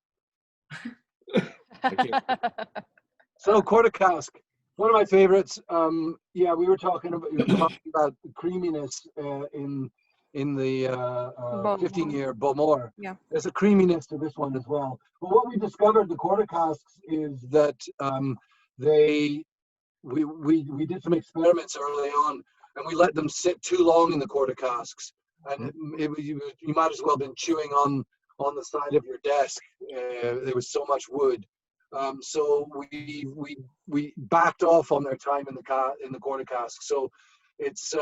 So quarter cask, one of my favorites. We were talking about the creaminess in the 15-year Bowmore. Yeah, there's a creaminess to this one as well. But what we discovered, the quarter casks, is that we did some experiments early on, and we let them sit too long in the quarter casks, and you might as well have been chewing on the side of your desk. There was so much wood. So we backed off on their time in the quarter cask. So it's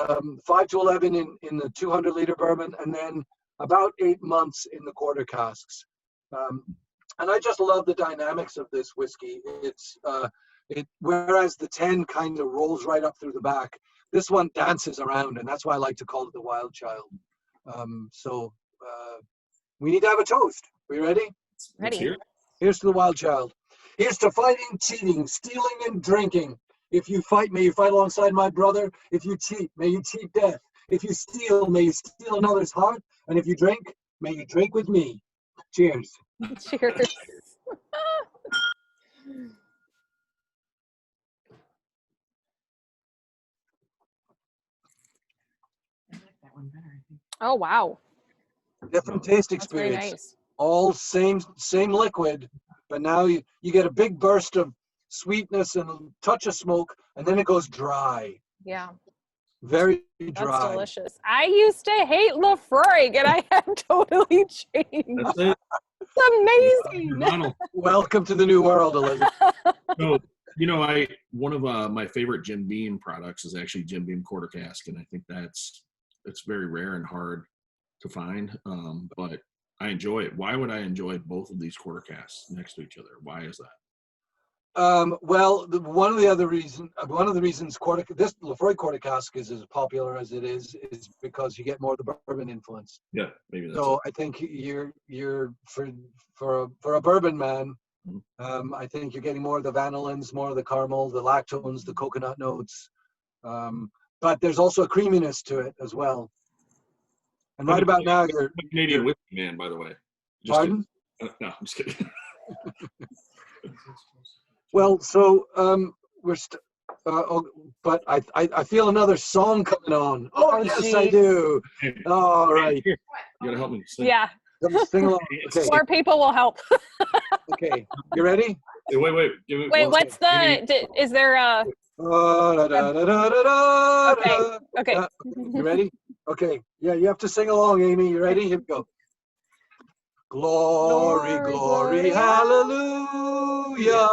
5 to 11 in the 200-liter bourbon, and then about 8 months in the quarter casks. And I just love the dynamics of this whiskey. It's Whereas the 10 kind of rolls right up through the back, this one dances around, and that's why I like to call it the Wild Child. We need to have a toast. We ready? Let's hear it. Here's to the Wild Child. Here's to fighting, cheating, stealing, and drinking. If you fight, may you fight alongside my brother. If you cheat, may you cheat death. If you steal, may you steal another's heart. And if you drink, may you drink with me. Cheers. Cheers. I like that one better, I think. Oh, wow. Different taste That's very experience. nice. All same liquid, but now you get a big burst of sweetness and a touch of smoke, and then it goes dry. Yeah, Very that's dry. delicious. I used to hate Laphroaig, and I have totally changed. That's it. It's amazing. Bottle. Welcome to the new world, Elizabeth. So, one of my favorite Jim Beam products is actually Jim Beam Quarter Cask, and I think it's very rare and hard to find, but I enjoy it. Why would I enjoy both of these quarter casks next to each other? Why is that? Well, one of the reasons this Laphroaig Quarter Cask is as popular as it is because you get more of the bourbon influence. Yeah, maybe that's So I think you're for a bourbon man, I think you're getting more of the vanillins, more of the caramel, the lactones, the coconut notes. But there's also a creaminess to it as well. And right about now, you're a Canadian whiskey man, by the way. Pardon? No, I'm just kidding. Well, so but I feel another song coming on. Oh, yes, geez. I do. All right. You gotta help me sing. Yeah, Sing along. Okay. more people will help. Okay. You ready? Hey, wait. Give me Wait, one what's second. is there a, Okay. okay. You ready? Okay. Yeah, you have to sing along, Amy. You ready? Here we go. Glory, Glory, glory, glory, hallelujah.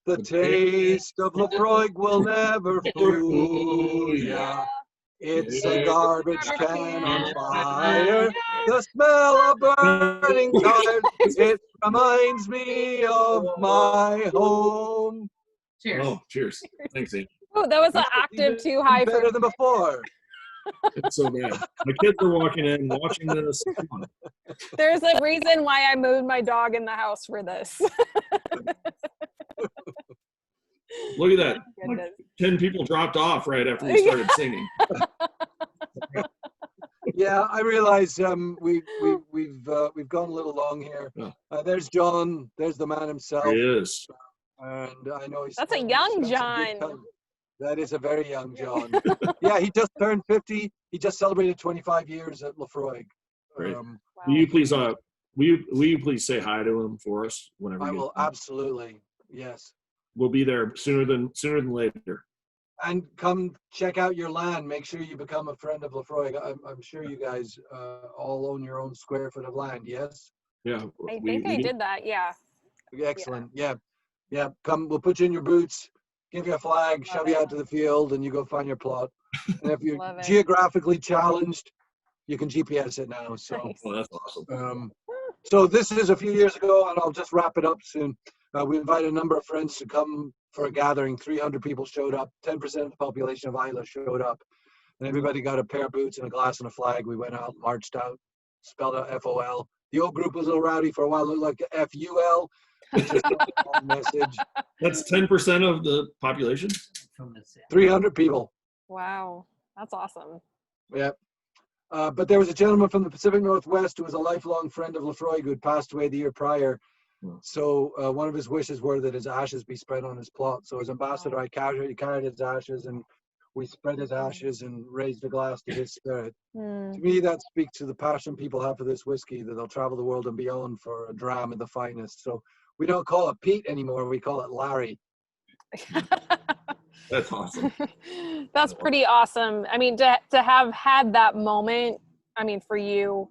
The taste of Laphroaig will never fool ya. It's a garbage can on fire. The smell of burning tires. It reminds me of my home. Cheers. Oh, cheers. Thanks, Amy. Oh, that was an octave too high for Better than before. It's so bad. My kids are walking in, watching this. Come on. There's a reason why I moved my dog in the house for this. Look at that. Like Goodness. 10 people dropped off right after we started singing. Yeah, I realize we've gone a little long here. Yeah. There's John. There's the man himself. It is. And I know he's. That's a spent young some good John. time. That is a very young John. Yeah, he just turned 50. He just celebrated 25 years at Laphroaig. Great. Wow. Will you please will you please say hi to him for us whenever I you will get home? absolutely. Yes. We'll be there sooner than later. And come check out your land. Make sure you become a friend of Laphroaig. I'm sure you guys all own your own square foot of land. Yes. Yeah. I think I did that. Yeah. Excellent. Yeah. Come. We'll put you in your boots. Give you a flag. Love Shove you it. out to the field, and you go find your plot. And if you're Love it. geographically challenged, you can GPS it now. So. Nice. Oh, that's awesome. So this is a few years ago, and I'll just wrap it up soon. We invited a number of friends to come for a gathering. 300 people showed up. 10% of the population of Isla showed up. And everybody got a pair of boots and a glass and a flag. We went out, marched out, spelled out FOL. The old group was a little rowdy for a while. It looked like FUL. It's just a long message. That's 10% of the population? 300 people. Wow. That's awesome. Yeah. But there was a gentleman from the Pacific Northwest who was a lifelong friend of Laphroaig who had passed away the year prior. So one of his wishes were that his ashes be spread on his plot. So as ambassador, I carried his ashes, and we spread his ashes and raised a glass to his spirit. To me, that speaks to the passion people have for this whiskey, that they'll travel the world and beyond for a dram of the finest. So we don't call it Pete anymore. We call it Larry. That's awesome. That's pretty awesome. I mean, to have had that moment, I mean, for you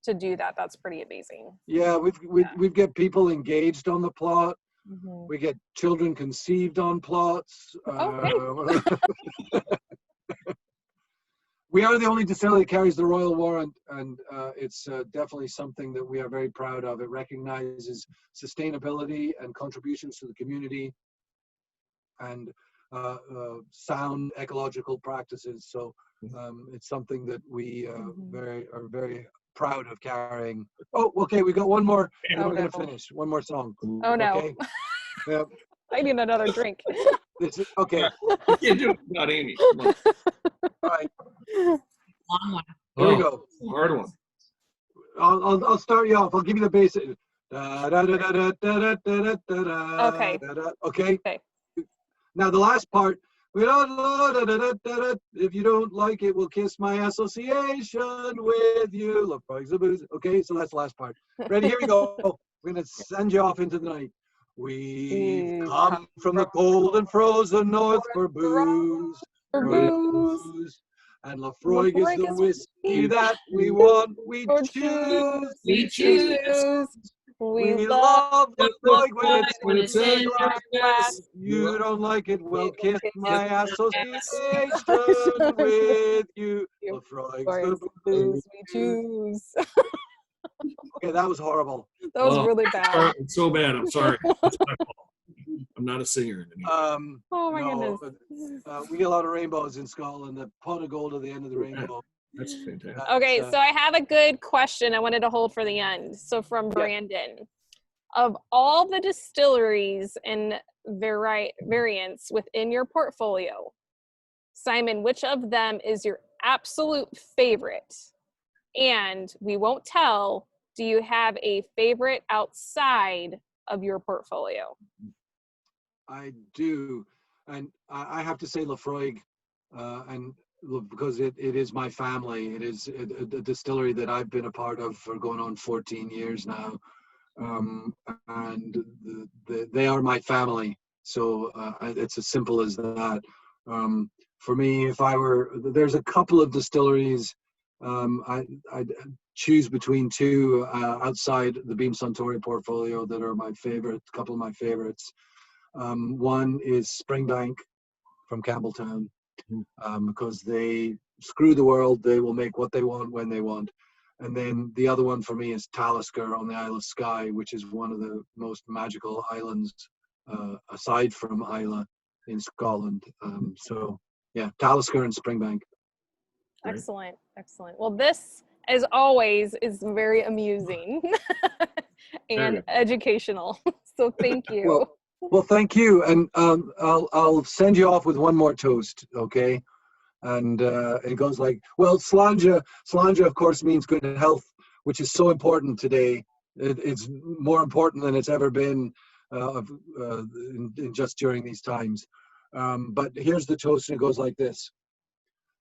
to do that, that's pretty amazing. Yeah, we get people engaged on the plot. Mm-hmm. We get children conceived on plots. We are the only distillery that carries the royal warrant, and it's definitely something that we are very proud of. It recognizes sustainability and contributions to the community. and sound ecological practices. So it's something that we are very proud of carrying. Oh, okay, we got one more. And Oh, we're gonna no. finish one more song. Oh no. Okay. Yep. I need another drink. This is okay. I can't do it without Amy. Come on. All right. Long one. Here we Oh, go. hard one. I'll start you off. I'll give you the basic. Da, da, da, da, da, da, da, da, da, da, Okay. da, da. Okay. Okay. Now the last part. If you don't like it, we'll kiss my association with you. Laphroaig Select. Okay, so that's the last part. Ready? Here we go. We're gonna send you off into the night. We've come from the cold and frozen north for booze. For booze. And Laphroaig is the Laphroaig is whiskey that we want. We Or choose. We choose. We love Laphroaig when it's in our glass. You don't like it, well, kiss my Yes. association with you. Laphroaig's the Booze we choose. Okay, that was horrible. That was Oh, really bad. It's so bad. I'm sorry. It's my fault. I'm not a singer anymore. Oh my no, goodness. we get a lot of rainbows in Scotland. The pot of gold at the end of the rainbow. That's fantastic. Okay, so I have a good question I wanted to hold for the end. So from Brandon, of all the distilleries and variants within your portfolio, Simon, which of them is your absolute favorite? And we won't tell, do you have a favorite outside of your portfolio? I do, and I have to say Laphroaig, and because it is my family. It is a distillery that I've been a part of for going on 14 years now, and they are my family. So it's as simple as that. For me, if I were, there's a couple of distilleries. I'd choose between two outside the Beam Suntory portfolio that are my favorite, couple of my favorites. One is Springbank from Campbelltown, because they screw the world. They will make what they want when they want. And then the other one for me is Talisker on the Isle of Skye, which is one of the most magical islands aside from Islay in Scotland. So yeah, Talisker and Springbank. Great. Excellent, excellent. Well, this, as always, is very amusing and educational. So thank you. Well, thank you, and I'll send you off with one more toast, okay? And it goes like, well, Slàinte of course means good health, which is so important today. It's more important than it's ever been in just during these times. But here's the toast, and it goes like this: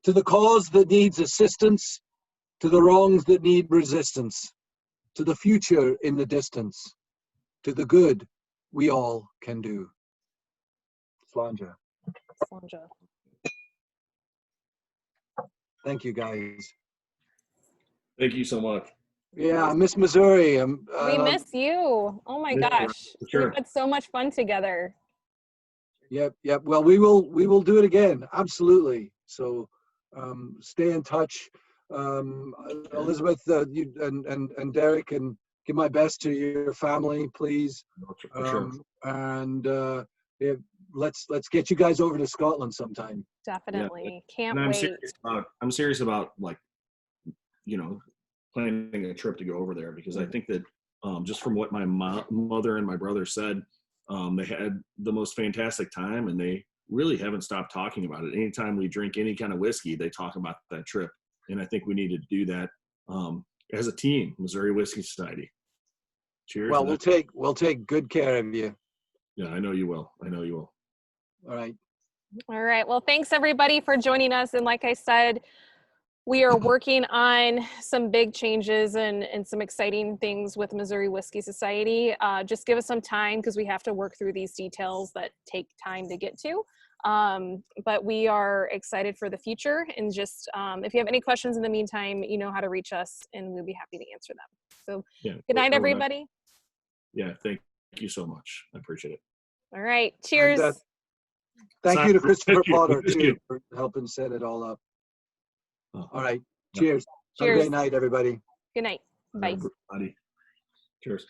to the cause that needs assistance, to the wrongs that need resistance, to the future in the distance, to the good we all can do. Slàinte. Slàinte. Thank you, guys. Thank you so much. Yeah, I miss Missouri. We miss you. Oh my Yeah, gosh. for sure. We've had so much fun together. Yep. Well, we will do it again. Absolutely. So stay in touch. Elizabeth, you and Derek, and give my best to your family, please. For sure. And let's get you guys over to Scotland sometime. Definitely. Can't And wait. I'm serious about, like, planning a trip to go over there, because I think that just from what my mother and my brother said, they had the most fantastic time, and they really haven't stopped talking about it. Anytime we drink any kind of whiskey, they talk about that trip. And I think we need to do that as a team, Missouri Whiskey Society. Cheers. Well, we'll take good care of you. Yeah, I know you will. All right. All right. Well, thanks everybody for joining us. And like I said, we are working on some big changes and some exciting things with Missouri Whiskey Society. Just give us some time, because we have to work through these details that take time to get to. But we are excited for the future. And just if you have any questions in the meantime, you know how to reach us, and we'll be happy to answer them. So good night, everybody. Yeah, thank you so much. I appreciate it. All right. Cheers. And, thank you to Christopher Thank you. Potter, Thank too, you. for helping set it all up. Oh, All right. Yeah. Cheers. Have a Cheers. great night, everybody. Good night. Bye. everybody. Cheers.